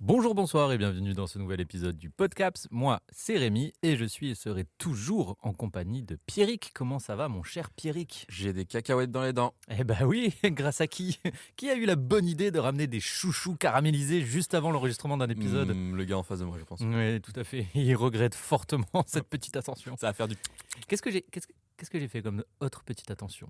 Bonjour, bonsoir et bienvenue dans ce nouvel épisode du Podcaps. Moi, c'est Rémi et je suis et serai toujours en compagnie de Pierrick. Comment ça va, mon cher Pierrick? J'ai des cacahuètes dans les dents. Eh ben oui, grâce à qui? Qui a eu la bonne idée de ramener des chouchous caramélisés juste avant l'enregistrement d'un épisode? Le gars en face de moi, je pense. Oui, tout à fait. Il regrette fortement cette petite attention. Ça va faire du... Qu'est-ce que j'ai fait comme autre petite attention?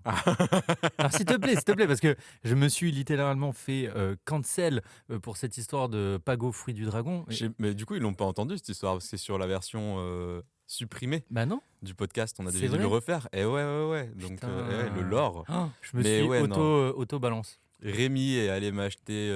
Alors s'il te plaît, parce que je me suis littéralement fait cancel pour cette histoire de Pago fruit du dragon. Mais du coup, ils l'ont pas entendu cette histoire, parce que c'est sur la version supprimée Bah non. du podcast. On a C'est déjà dû vrai le refaire. Et ouais. Donc, Putain. le lore. Je me Mais suis ouais, auto-balance. Rémi est allé m'acheter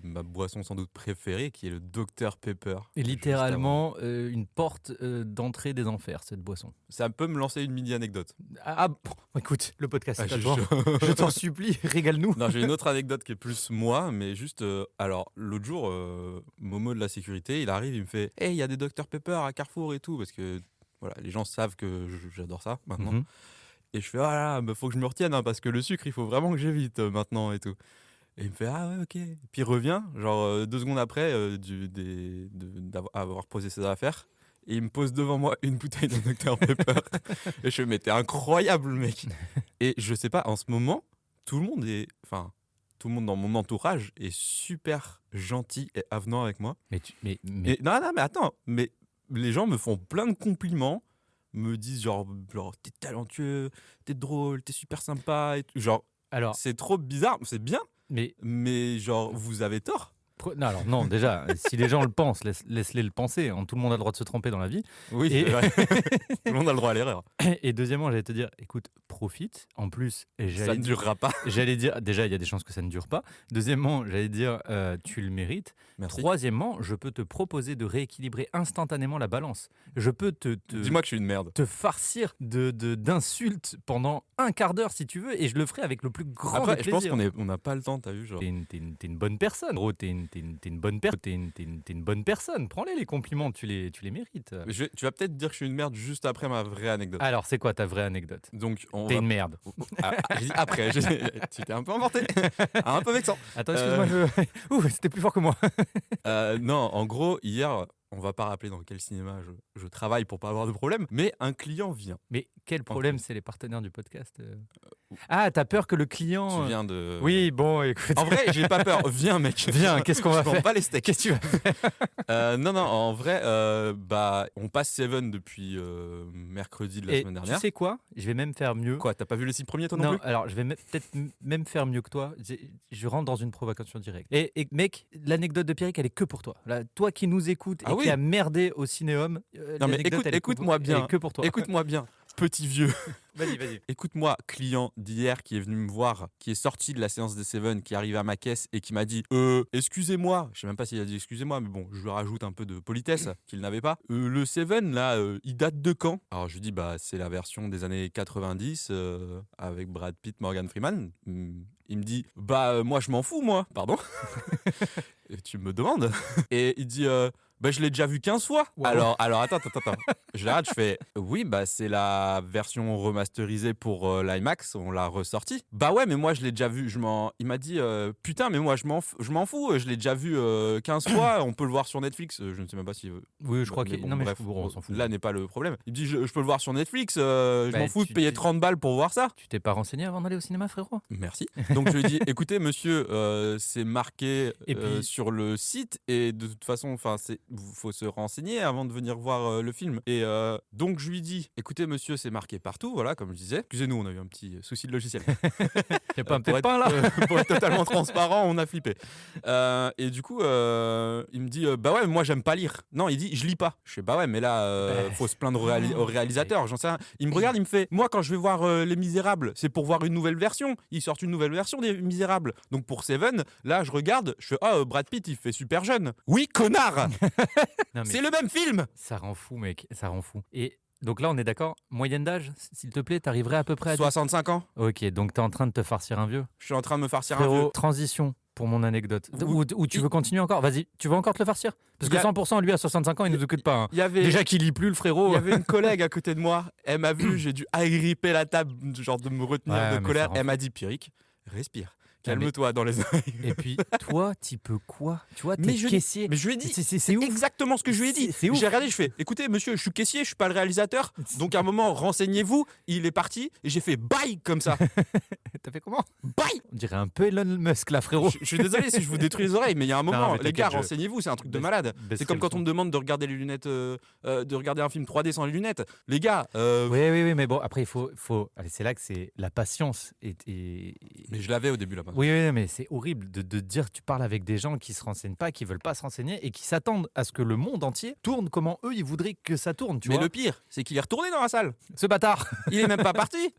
ma boisson sans doute préférée, qui est le Dr Pepper. Et Juste littéralement une porte d'entrée des enfers, cette boisson. avant. Ça peut me lancer une mini-anecdote. Bon, écoute, le podcast, c'est à je toi. suis chaud. Je t'en supplie, régale-nous. Non, j'ai une autre anecdote qui est plus moi, mais juste... alors, l'autre jour, Momo de la sécurité, il arrive, il me fait « Hey, il y a des Dr Pepper à Carrefour et tout », parce que voilà, les gens savent que j'adore ça maintenant. Mhm. Et je fais « Ah là, bah, faut que je me retienne, hein, parce que le sucre, il faut vraiment que j'évite maintenant et tout ». Et il me fait « Ah ouais, ok ». Puis il revient, genre 2 secondes après, d'avoir posé ses affaires, et il me pose devant moi une bouteille de Dr Pepper. Et je fais « Mais t'es incroyable, mec !» Et je sais pas, en ce moment, tout le monde dans mon entourage est super gentil et avenant avec moi. Mais Et non, mais attends, mais les gens me font plein de compliments, me disent genre t'es talentueux, t'es drôle, t'es super sympa et tout. Genre, alors, c'est trop bizarre, c'est bien, mais mais genre vous avez tort. non, alors non, déjà, si les gens le pensent, laisse-les le penser. Hein, tout le monde a le droit de se tromper dans la vie. Oui, Et- c'est vrai. Tout le monde a le droit à l'erreur. Et deuxièmement, j'allais te dire, écoute, profite. En plus, Ça ne durera pas. j'allais dire, déjà, il y a des chances que ça ne dure pas. Deuxièmement, j'allais dire, tu le mérites. Merci. Troisièmement, je peux te proposer de rééquilibrer instantanément la balance. Je peux Dis-moi que je suis une merde. te farcir d'insultes pendant un quart d'heure si tu veux, et je le ferai avec le plus grand Après, des je pense plaisirs. qu'on n'a pas le temps, t'as vu, genre. T'es une bonne personne, gros, t'es une bonne personne. Prends-les les compliments, tu les mérites. Tu vas peut-être dire que je suis une merde juste après ma vraie anecdote. Alors, c'est quoi ta vraie anecdote? Donc, on T'es va... une merde. J'ai dit après, tu t'es un peu inventé, un peu vexant. Attends, excuse-moi, Ouh, c'était plus fort que moi. Non, en gros, hier, on va pas rappeler dans quel cinéma je travaille pour pas avoir de problème, mais un client vient. Mais quel problème, c'est les partenaires du podcast. Ah, t'as peur que le client... Tu viens de... Oui, bon, écoute. En vrai, j'ai pas peur. Viens, mec. Viens, qu'est-ce qu'on va Je vends faire? pas les steaks. Qu'est-ce que tu vas faire? Non, en vrai, on passe Seven depuis mercredi de la Et semaine tu dernière. sais quoi? Je vais même faire mieux. Quoi, t'as pas vu les 6 premiers, toi non Non, plus? alors je vais peut-être même faire mieux que toi. Je rentre dans une provocation directe. Et mec, l'anecdote de Pierrick, elle est que pour toi. Là, toi qui nous écoutes et Ah oui. qui a merdé au cinéum, Non, mais l'anecdote, elle est que écoute-moi bien. elle est que pour toi. Écoute-moi bien, petit vieux. Vas-y. Écoute-moi, client d'hier qui est venu me voir, qui est sorti de la séance des Seven, qui est arrivé à ma caisse et qui m'a dit excusez-moi. Je sais même pas s'il a dit excusez-moi, mais bon, je lui rajoute un peu de politesse qu'il n'avait pas. Le Seven, là, il date de quand? Alors je lui dis, bah, c'est la version des années 90 avec Brad Pitt, Morgan Freeman. Il me dit, bah, moi, je m'en fous, moi. Pardon. Et tu me demandes. Et il dit, bah, je l'ai déjà vu 15 fois. Wow. Alors attends. Je l'arrête, je fais, oui, bah, c'est la version remasterisée pour l'IMAX, on l'a ressorti. Bah ouais, mais moi, je l'ai déjà vu. Il m'a dit, putain, mais moi, je m'en fous, je l'ai déjà vu 15 fois, on peut le voir sur Netflix. Je ne sais même pas si... Oui, je crois mais qu'il... bon, non, mais bref, on s'en fout. là n'est pas le problème. Il me dit, je peux le voir sur Netflix, je Bah, m'en fous de tu- payer tu- 30 balles pour voir ça. Tu t'es pas renseigné avant d'aller au cinéma, frérot? Merci. Donc je lui dis, écoutez monsieur, c'est marqué Et puis- sur le site et de toute façon, enfin, faut se renseigner avant de venir voir le film. Et donc je lui dis, écoutez monsieur, c'est marqué partout, voilà, comme je disais. Excusez-nous, on a eu un petit souci de logiciel. Y'a pas un Pour peu de pain là? pour être totalement transparent, on a flippé. Et du coup, il me dit, bah ouais, moi j'aime pas lire. Non, il dit, je lis pas. Je fais, bah ouais, mais là, faut se plaindre au réalisateur. J'en sais rien. Il me regarde, il me fait, moi quand je vais voir Les Misérables, c'est pour voir une nouvelle version. Ils sortent une nouvelle version des Misérables. Donc pour Seven, là, je regarde, je fais, Brad Pitt, il fait super jeune. Oui, connard. Non, mais C'est le même film. ça rend fou, mec, ça rend fou. Et donc là, on est d'accord, moyenne d'âge, s'il te plaît, t'arriverais à peu près à... 65 ans. Ok, donc t'es en train de te farcir un vieux. Je suis en train de me farcir un Frérot, vieux. transition pour mon anecdote. Vous- Ou tu veux continuer encore? Vas-y, tu veux encore te le farcir? Parce que Il y a- 100%, lui, à 65 ans, il nous occupe pas. Hein. Il y avait... Déjà qu'il lit plus, le Il frérot. y avait une collègue à côté de moi, elle m'a vu, j'ai dû agripper la table, genre de me retenir Ouais, de mais colère. ça rend Elle fou. m'a dit, Pierrick, respire. Calme-toi dans les oreilles. Et puis, toi, tu peux quoi? Tu vois, t'es Mais je, caissier. mais je lui ai dit, C'est ouf. exactement ce que je lui ai dit. C'est ouf. J'ai regardé, je fais, écoutez monsieur, je suis caissier, je suis pas le réalisateur. Donc à un moment, renseignez-vous. Il est parti et j'ai fait bye comme ça. T'as fait comment? Bye. On dirait un peu Elon Musk, là, frérot. Je suis désolé si je vous détruis les oreilles, mais il y a un moment, mais les gars, t'inquiète, je renseignez-vous, c'est un truc de baisse- malade. baisserai C'est comme le quand son. on me demande de regarder les lunettes, de regarder un film 3D sans les lunettes. Les gars, Oui, mais bon, après, il faut... Allez, c'est là que c'est la patience. mais je l'avais au début là-bas. Oui, mais c'est horrible de dire tu parles avec des gens qui se renseignent pas, qui veulent pas se renseigner et qui s'attendent à ce que le monde entier tourne comment eux, ils voudraient que ça tourne, tu Mais vois. le pire, c'est qu'il est retourné dans la salle. Ce bâtard, Il est même pas parti.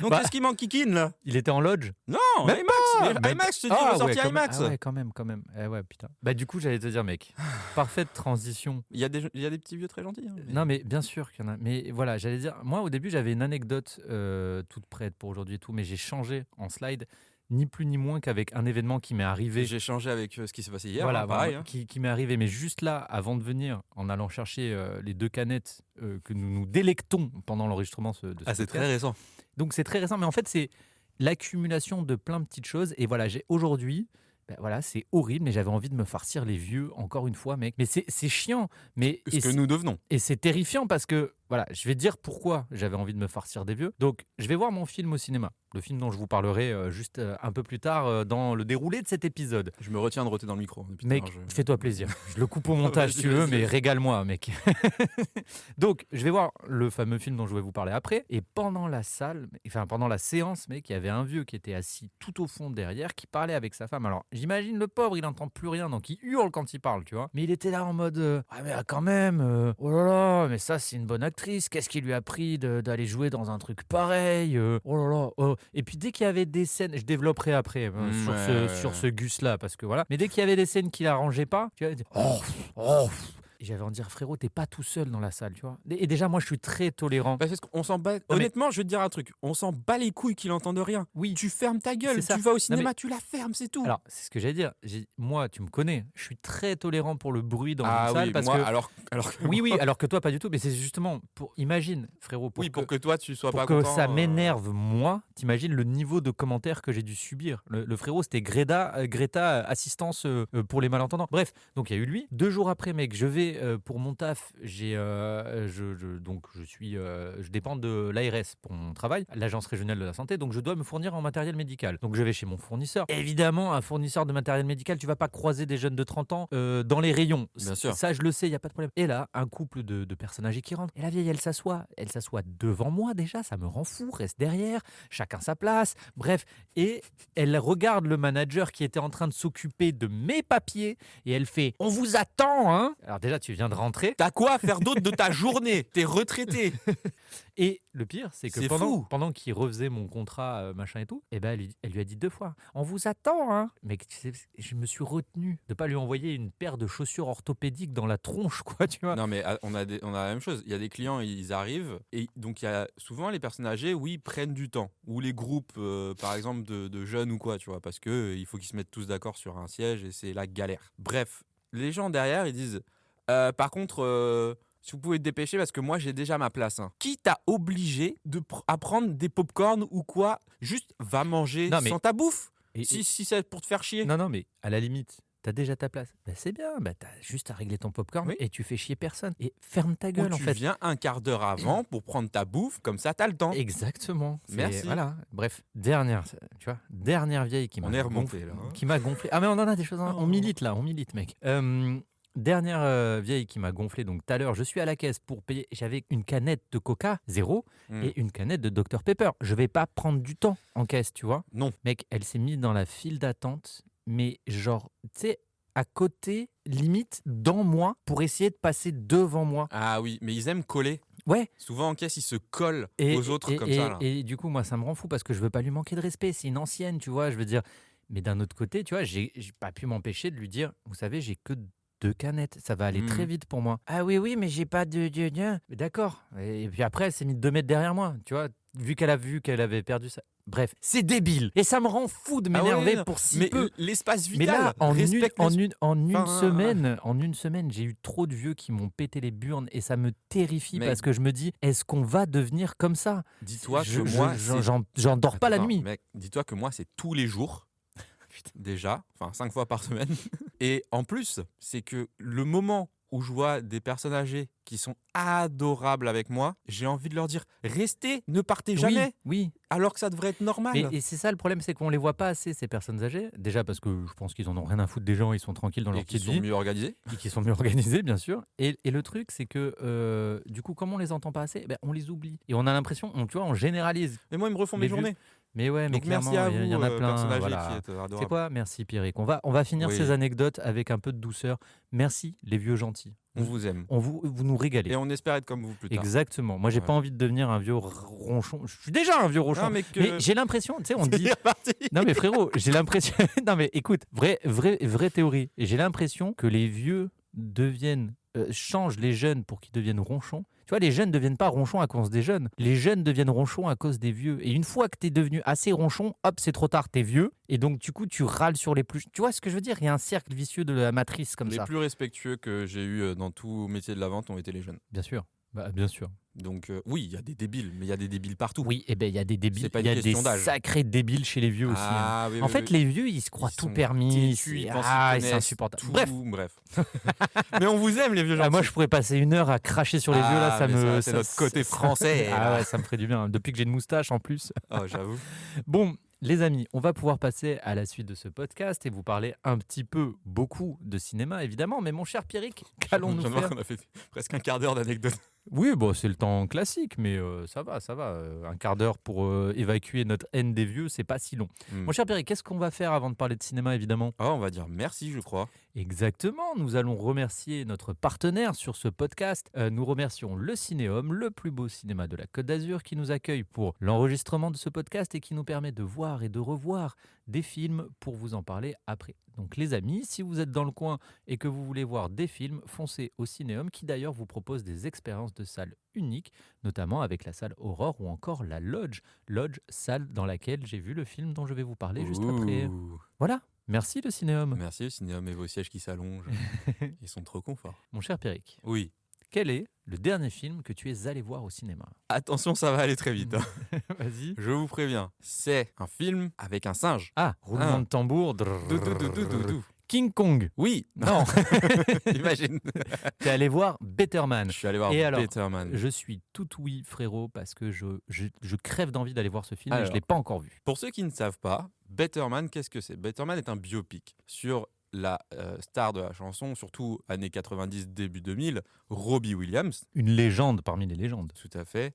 Donc Bah. qu'est-ce qui manque Kikine là? il était en lodge. Non, Même IMAX. pas, Mais même IMAX, je te dis, Ah ressorti ouais, quand même. IMAX. Ah ouais, quand même. Eh ouais, putain. Bah du coup, j'allais te dire, mec, parfaite transition. Il y a des petits vieux très gentils. hein. Non, mais bien sûr qu'il y en a. Mais voilà, j'allais dire, moi au début, j'avais une anecdote toute prête pour aujourd'hui et tout, mais j'ai changé en slide, ni plus ni moins qu'avec un événement qui m'est arrivé. J'ai changé avec ce qui s'est passé hier. Voilà, hein, pareil. vraiment, hein. qui m'est arrivé. Mais juste là, avant de venir, en allant chercher les 2 canettes que nous nous délectons pendant l'enregistrement de ce Ah, c'est podcast. très récent. Donc c'est très récent, mais en fait, c'est l'accumulation de plein de petites choses. Et voilà, j'ai aujourd'hui. Ben voilà, c'est horrible, mais j'avais envie de me farcir les vieux encore une fois, mec. Mais c'est chiant, mais Ce que nous devenons. et c'est terrifiant parce que voilà, je vais te dire pourquoi j'avais envie de me farcir des vieux. Donc, je vais voir mon film au cinéma, le film dont je vous parlerai juste un peu plus tard dans le déroulé de cet épisode. Je me retiens de roter dans le micro. depuis tout Mec, à l'heure, fais-toi plaisir. Je le coupe au montage si tu veux, Vas-y, mais vas-y. régale-moi, mec. Donc, je vais voir le fameux film dont je vais vous parler après. Et pendant la séance, mec, il y avait un vieux qui était assis tout au fond derrière, qui parlait avec sa femme. Alors, j'imagine le pauvre, il n'entend plus rien, donc il hurle quand il parle, tu vois. Mais il était là en mode, ah mais quand même, oh là là, mais ça c'est une bonne actrice. Qu'est-ce qui lui a pris d'aller jouer dans un truc pareil? Oh là là. Oh. Et puis dès qu'il y avait des scènes, je développerai après sur ce Gus-là, parce que voilà. Mais dès qu'il y avait des scènes qu'il arrangeait pas, tu vois, il dit, oh. Et j'avais envie de dire, frérot, t'es pas tout seul dans la salle, tu vois. Et déjà, moi, je suis très tolérant. Parce qu'on s'en bat. mais- Honnêtement, je vais te dire un truc. On s'en bat les couilles qu'il entende rien. Oui. Tu fermes ta gueule. C'est ça. Tu vas au Non, cinéma, mais- tu la fermes, c'est tout. Alors, c'est ce que j'allais dire. Moi, tu me connais, je suis très tolérant pour le bruit dans ah une salle oui, parce moi, que. alors que Oui, alors que toi, pas du tout. Mais c'est justement pour. Imagine, frérot, oui, pour que toi tu sois pour pas que content. ça m'énerve, moi, t'imagines le niveau de commentaires que j'ai dû subir. Le frérot, c'était Greta assistance pour les malentendants. Bref, donc il y a eu lui. 2 jours après, mec, je vais pour mon taf. Je dépends de l'ARS pour mon travail, l'Agence régionale de la santé. Donc je dois me fournir en matériel médical. Donc je vais chez mon fournisseur. Évidemment, un fournisseur de matériel médical, tu vas pas croiser des jeunes de 30 ans dans les rayons. Bien sûr. Ça, je le sais, il y a pas de problème. Et là, un couple de personnes âgées qui rentrent. Et la vieille, elle s'assoit devant moi déjà, ça me rend fou, reste derrière, chacun sa place, bref. Et elle regarde le manager qui était en train de s'occuper de mes papiers et elle fait « On vous attend, hein ?» Alors déjà, tu viens de rentrer. T'as quoi à faire d'autre de ta journée? T'es retraité. Et le pire, c'est que C'est pendant, fou. pendant qu'il refaisait mon contrat, machin et tout, eh ben, elle lui a dit 2 fois « On vous attend, hein ?» Mais tu sais, je me suis retenu de pas lui envoyer une paire de chaussures orthopédiques dans la tronche, quoi, tu vois. Non mais on a la même chose. Il y a des clients, ils arrivent et donc il y a souvent les personnes âgées, oui, prennent du temps. Ou les groupes, par exemple de jeunes ou quoi, tu vois, parce que il faut qu'ils se mettent tous d'accord sur un siège et c'est la galère. Bref, les gens derrière, ils disent, par contre. Si vous pouvez te dépêcher parce que moi j'ai déjà ma place. Hein. Qui t'a obligé à prendre des pop-corn ou quoi? Juste va manger Non, mais- sans ta bouffe. Et- Si c'est pour te faire chier. Non, mais à la limite, t'as déjà ta place. Bah, c'est bien, bah, t'as juste à régler ton popcorn Oui. et tu fais chier personne. Et ferme ta Ou gueule, en tu fait. viens un quart d'heure avant pour prendre ta bouffe, comme ça t'as le temps. Exactement. Merci. Voilà. Bref, dernière vieille qui m'a On est remonté, gonflé, là, hein. qui m'a gonflé. Ah mais on en a des choses. Oh. On milite là, mec. Dernière vieille qui m'a gonflé. Donc tout à l'heure, je suis à la caisse pour payer. J'avais une canette de Coca 0 et une canette de Dr Pepper. Je vais pas prendre du temps en caisse, tu vois. Non. Mec, elle s'est mise dans la file d'attente, mais genre, tu sais, à côté, limite dans moi, pour essayer de passer devant moi. Ah oui, mais ils aiment coller. Ouais. Souvent en caisse, ils se collent Et, aux autres et- comme et- ça. Là. Et du coup, moi, ça me rend fou parce que je veux pas lui manquer de respect. C'est une ancienne, tu vois. Je veux dire. Mais d'un autre côté, tu vois, j'ai pas pu m'empêcher de lui dire, vous savez, j'ai que 2 canettes, ça va aller Mhm. très vite pour moi. Ah oui, mais j'ai pas de. Mais d'accord. Et puis après, elle s'est mise 2 mètres derrière moi, tu vois, vu qu'elle a vu qu'elle avait perdu ça. Bref, c'est débile. Et ça me rend fou de Ah ouais, m'énerver non, pour si mais peu. l'espace Mais vital, là, en une respecte les- semaine, j'ai eu trop de vieux qui m'ont pété les burnes et ça me terrifie Mais- parce que je me dis, est-ce qu'on va devenir comme ça? Dis-toi Je- que je- moi, j'en dors pas la Attends, nuit. Mec, dis-toi que moi, c'est tous les jours. putain. déjà, enfin 5 fois par semaine. Et en plus, c'est que le moment où je vois des personnes âgées qui sont adorables avec moi, j'ai envie de leur dire restez, ne partez jamais, Oui, oui. alors que ça devrait être normal. Et c'est ça le problème, c'est qu'on les voit pas assez, ces personnes âgées. Déjà parce que je pense qu'ils en ont rien à foutre des gens, ils sont tranquilles dans leur Et qui petite sont vie. mieux organisés. Et qui sont mieux organisés, bien sûr. Et le truc, c'est que du coup, comme on les entend pas assez, on les oublie. Et on a l'impression, tu vois, on généralise. Et moi, ils me refont Les mes vieux. journées. Mais ouais, mais Donc merci clairement, à il vous, y en a plein. personnes âgées Voilà. qui êtes C'est adorables. quoi? Merci Pierrick. On va finir Oui. ces anecdotes avec un peu de douceur. Merci les vieux gentils. On vous aime. Vous nous régalez. Et on espère être comme vous plus tard. Exactement. Moi, j'ai Ouais. pas envie de devenir un vieux ronchon. Je suis déjà un vieux ronchon. Non, mais Mais j'ai l'impression, tu sais, on dit. C'est reparti. Non mais frérot, j'ai l'impression. Non mais écoute, vraie théorie. Et j'ai l'impression que les vieux changent les jeunes pour qu'ils deviennent ronchons. Tu vois, les jeunes ne deviennent pas ronchons à cause des jeunes. Les jeunes deviennent ronchons à cause des vieux. Et une fois que tu es devenu assez ronchon, hop, c'est trop tard, t'es vieux. Et donc, du coup, tu râles sur les plus. Tu vois ce que je veux dire? Il y a un cercle vicieux de la matrice comme Les ça. plus respectueux que j'ai eu dans tout métier de la vente ont été les jeunes. Bien sûr. Bien sûr. Donc oui, il y a des débiles, mais il y a des débiles partout. Oui, et ben il y a des débiles. C'est pas Il y une a des question d'âge. sacrés débiles chez les vieux aussi. Hein. Ah, oui, En oui, fait, oui. les vieux, ils se croient Ils tout sont permis. têtus, ils pensent c'est qu'ils connaissent insupportable. tout. Bref. Mais on vous aime, les vieux gentils. Moi, je pourrais passer 1 heure à cracher sur les vieux là, ça mais me. c'est notre côté français. Ah là. ouais, ça me ferait du bien. Depuis que j'ai une moustache en plus. Oh, j'avoue. Bon, les amis, on va pouvoir passer à la suite de ce podcast et vous parler un petit peu, beaucoup de cinéma évidemment. Mais mon cher Pierrick, qu'allons-nous J'aime bien faire? qu'on a fait presque un quart d'heure d'anecdotes. Oui, bon, c'est le temps classique, mais ça va. Un quart d'heure pour évacuer notre haine des vieux, c'est pas si long. Mon cher Pierrick, qu'est-ce qu'on va faire avant de parler de cinéma évidemment? Oh, on va dire merci, je crois. Exactement, nous allons remercier notre partenaire sur ce podcast. Nous remercions le Cinéum, le plus beau cinéma de la Côte d'Azur, qui nous accueille pour l'enregistrement de ce podcast et qui nous permet de voir et de revoir des films pour vous en parler après. Donc les amis, si vous êtes dans le coin et que vous voulez voir des films, foncez au Cinéum qui d'ailleurs vous propose des expériences de salle uniques, notamment avec la salle Aurore ou encore la Lodge, salle dans laquelle j'ai vu le film dont je vais vous parler juste après. Ouh. Voilà, merci le Cinéum. Merci au cinéum et vos sièges qui s'allongent. Ils sont trop confort. Mon cher Pierrick, Oui. quel est le dernier film que tu es allé voir au cinéma? Attention, ça va aller très vite. Hein. Vas-y. Je vous préviens. C'est un film avec un singe. Ah, roulement Ah. de tambour. Dou. King Kong. Oui. Non, Imagine. t'es allé voir Better Man. Je suis allé voir Et alors, Better Man. Je suis tout oui, frérot, parce que je crève d'envie d'aller voir ce film et je Alors. ne l'ai pas encore vu. Pour ceux qui ne savent pas, Better Man, qu'est-ce que c'est? Better Man est un biopic sur la star de la chanson, surtout années 90, début 2000, Robbie Williams. Une légende parmi les légendes. Tout à fait.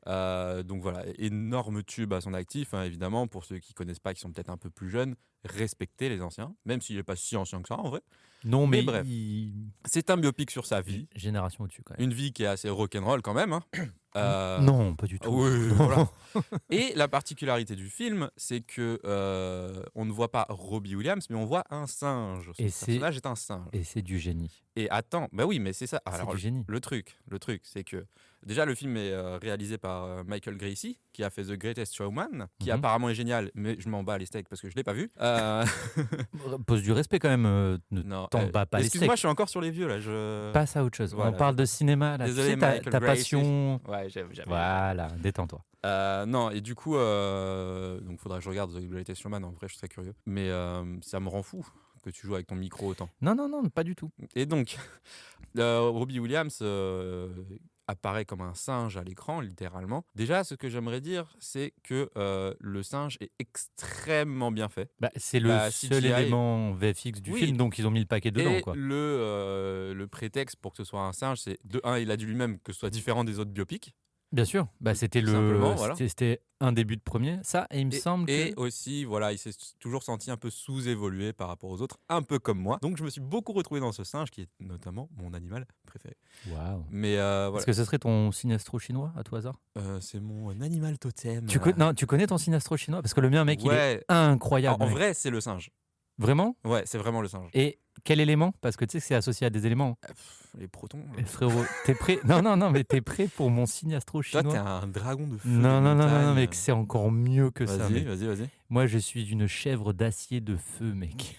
Donc voilà, énorme tube à son actif, hein, évidemment. Pour ceux qui connaissent pas, qui sont peut-être un peu plus jeunes, respectez les anciens, même s'il n'est pas si ancien que ça en vrai. Non, mais bref. C'est un biopic sur sa vie. Génération au-dessus quand même. Une vie qui est assez rock'n'roll quand même. Hein. Non, pas du tout. Oui, voilà. Et la particularité du film, c'est que on ne voit pas Robbie Williams, mais on voit un singe. Son Et c'est- personnage est un singe. Et c'est du génie. Et attends, bah oui, mais c'est ça. C'est Alors, du génie. le truc, c'est que déjà le film est réalisé par Michael Gracie, qui a fait The Greatest Showman, qui Mhm. apparemment est génial, mais je m'en bats les steaks parce que je l'ai pas vu. Pose du respect quand même. Ne Non, t'en bats pas les excuse-moi, steaks. je suis encore sur les vieux là. Passe à autre chose. Voilà. On parle de cinéma là. Désolé, tu sais, ta Michael Gracie. passion. Ouais, j'avais. Voilà, détends-toi. Non, et du coup, donc faudrait que je regarde The Greatest Showman. En vrai, je suis très curieux. Mais ça me rend fou que tu joues avec ton micro autant. Non, pas du tout. Et donc, Robbie Williams apparaît comme un singe à l'écran, littéralement. Déjà, ce que j'aimerais dire, c'est que le singe est extrêmement bien fait. C'est le La seul CGI. élément VFX du Oui. film, donc ils ont mis le paquet dedans. Et Quoi. le prétexte pour que ce soit un singe, c'est de un, il a dit lui-même que ce soit différent des autres biopics. Bien sûr, c'était Simplement, voilà. c'était un début de premier. Ça, et il me semble Et que... aussi, voilà, il s'est toujours senti un peu sous-évolué par rapport aux autres, un peu comme moi. Donc je me suis beaucoup retrouvé dans ce singe, qui est notamment mon animal préféré. Waouh. Mais voilà, Est-ce que ce serait ton sinastro chinois, à tout hasard? c'est mon animal totem. Non, tu connais ton sinastro chinois? Parce que le mien, mec, il est Ouais. incroyable. En mec. vrai, c'est le singe. Vraiment? Ouais, c'est vraiment le singe. Et quel élément? Parce que tu sais que c'est associé à des éléments. Les protons. Et frérot, t'es prêt? Non, mais t'es prêt pour mon sinastro Toi, chinois? t'es un dragon de feu. Non, de montagne. mec, c'est encore mieux que ça. Vas-y, Mec. vas-y. Moi, je suis une chèvre d'acier de feu, mec.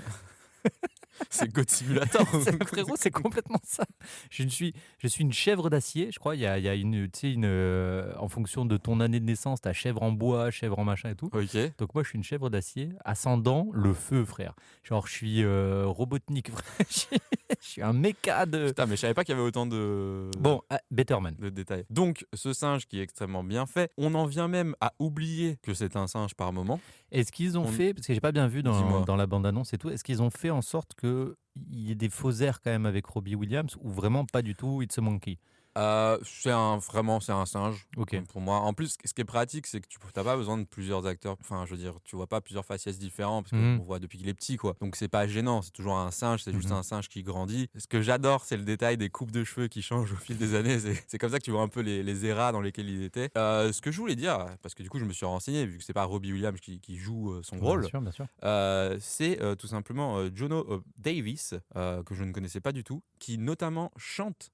C'est God Simulator. Frérot, c'est complètement ça. Je suis une chèvre d'acier, je crois. Il y a une, tu sais, en fonction de ton année de naissance, t'as chèvre en bois, chèvre en machin et tout. Ok. Donc moi, je suis une chèvre d'acier, ascendant le feu, frère. Genre, je suis Robotnik, frère. Je suis un méca de... Putain, mais je savais pas qu'il y avait autant de... Bon, Betterman. de détails. Donc, ce singe qui est extrêmement bien fait, on en vient même à oublier que c'est un singe par moment. Est-ce qu'ils ont On- fait, parce que j'ai pas bien vu Dis-moi. dans la bande-annonce et tout, est-ce qu'ils ont fait en sorte qu'il y ait des faux airs quand même avec Robbie Williams ou vraiment pas du tout, It's a Monkey? Vraiment, c'est un singe. Ok. Pour moi. En plus, ce qui est pratique, c'est que tu n'as pas besoin de plusieurs acteurs. Enfin, je veux dire, tu vois pas plusieurs faciès différents parce qu'on voit depuis qu'il est petit, quoi. Donc, c'est pas gênant. C'est toujours un singe. C'est juste Mhm. un singe qui grandit. Ce que j'adore, c'est le détail des coupes de cheveux qui changent au fil des années. C'est comme ça que tu vois un peu les eras dans lesquels il était. Ce que je voulais dire, parce que du coup, je me suis renseigné, vu que c'est pas Robbie Williams qui joue son rôle, Bien sûr. c'est tout simplement Jono Davis, que je ne connaissais pas du tout, qui notamment chante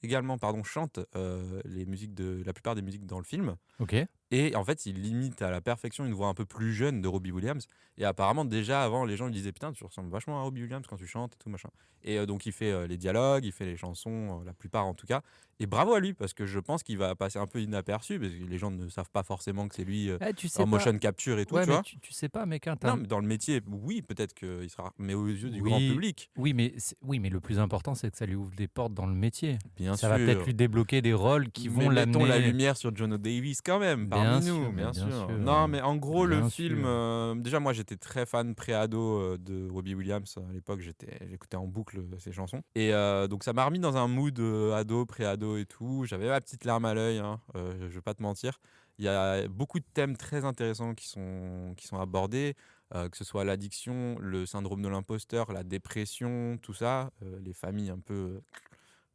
les musiques la plupart des musiques dans le film. Ok. Et en fait, il imite à la perfection une voix un peu plus jeune de Robbie Williams. Et apparemment, déjà avant, les gens lui disaient putain, tu ressembles vachement à Robbie Williams quand tu chantes et tout machin. Et donc, il fait les dialogues, il fait les chansons, la plupart en tout cas. Et bravo à lui, parce que je pense qu'il va passer un peu inaperçu, parce que les gens ne savent pas forcément que c'est lui Tu sais en pas. motion capture et tout, Ouais, tu mais vois. tu sais pas, mec. Hein, Non, mais dans le métier, oui, peut-être qu'il sera. Mais aux yeux du grand Oui, public, oui, mais le plus important, c'est que ça lui ouvre des portes dans le métier. bien Ça sûr. va peut-être lui débloquer des rôles qui Mais vont mettons la l'amener. lumière sur Jono Davis quand même, Bien parmi sûr, nous, mais bien bien sûr. sûr. Non, mais en gros, le Bien film, sûr. déjà moi j'étais très fan pré-ado de Robbie Williams. À l'époque, j'écoutais en boucle ses chansons. Et donc ça m'a remis dans un mood ado, pré-ado et tout. J'avais ma petite larme à l'œil, hein, je vais pas te mentir. Il y a beaucoup de thèmes très intéressants qui sont abordés. Que ce soit l'addiction, le syndrome de l'imposteur, la dépression, tout ça, les familles un peu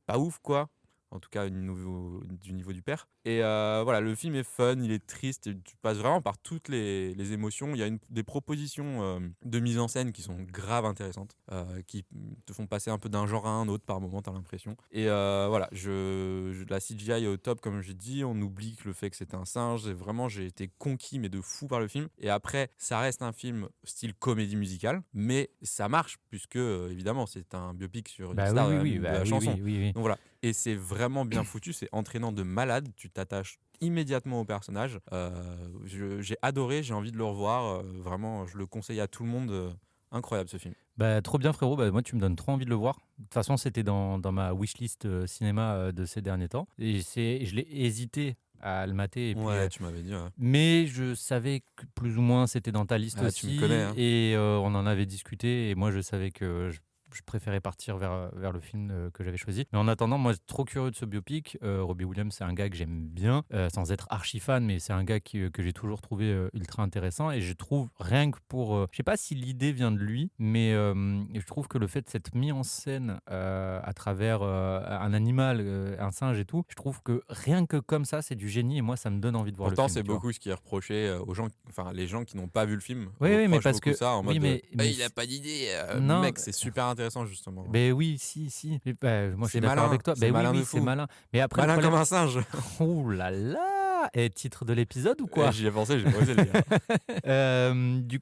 pas ouf quoi, en tout cas du niveau du père. Et voilà, le film est fun, il est triste, et tu passes vraiment par toutes les émotions. Il y a des propositions de mise en scène qui sont grave intéressantes, qui te font passer un peu d'un genre à un autre par moment, t'as l'impression. Et voilà, la CGI est au top, comme j'ai dit, on oublie que le fait que c'était un singe, et vraiment j'ai été conquis mais de fou par le film. Et après, ça reste un film style comédie musicale, mais ça marche puisque évidemment c'est un biopic sur une Bah star oui, de la oui, chanson. oui. Donc voilà, et c'est vraiment bien foutu, c'est entraînant de malade, tu t'attaches immédiatement au personnage. J'ai adoré, j'ai envie de le revoir, vraiment je le conseille à tout le monde, incroyable ce film. Bah, trop bien, frérot. Bah, moi, tu me donnes trop envie de le voir. De toute façon, c'était dans ma wishlist cinéma de ces derniers temps. Et je l'ai hésité à le mater. Et puis, Ouais, tu m'avais dit. Ouais. mais je savais que plus ou moins c'était dans ta liste Ah, tu me aussi. connais, hein. Et on en avait discuté. Et moi, je savais que je préférais partir vers le film que j'avais choisi. Mais en attendant, moi, trop curieux de ce biopic. Robbie Williams, c'est un gars que j'aime bien, sans être archi fan, mais c'est un gars que j'ai toujours trouvé ultra intéressant. Et je trouve, rien que pour. Je sais pas si l'idée vient de lui, mais je trouve que le fait de s'être mis en scène à travers un animal, un singe et tout, je trouve que rien que comme ça, c'est du génie. Et moi, ça me donne envie de voir Pourtant, le film. c'est tu vois. beaucoup ce qui est reproché aux gens, enfin les gens qui n'ont pas vu le film. Oui, mais reprochent parce beaucoup que. ça en Oui, mode mais il a pas d'idée. Non, Mec, c'est super intéressant justement. ben oui, si. Et moi, je suis C'est d'accord malin, avec toi. c'est Ben oui, malin de c'est fou. malin. Mais après, Malin le comme problème. un singe. Oh là là! Et titre de l'épisode ou quoi? J'y ai pensé, j'ai pas osé le dire. Du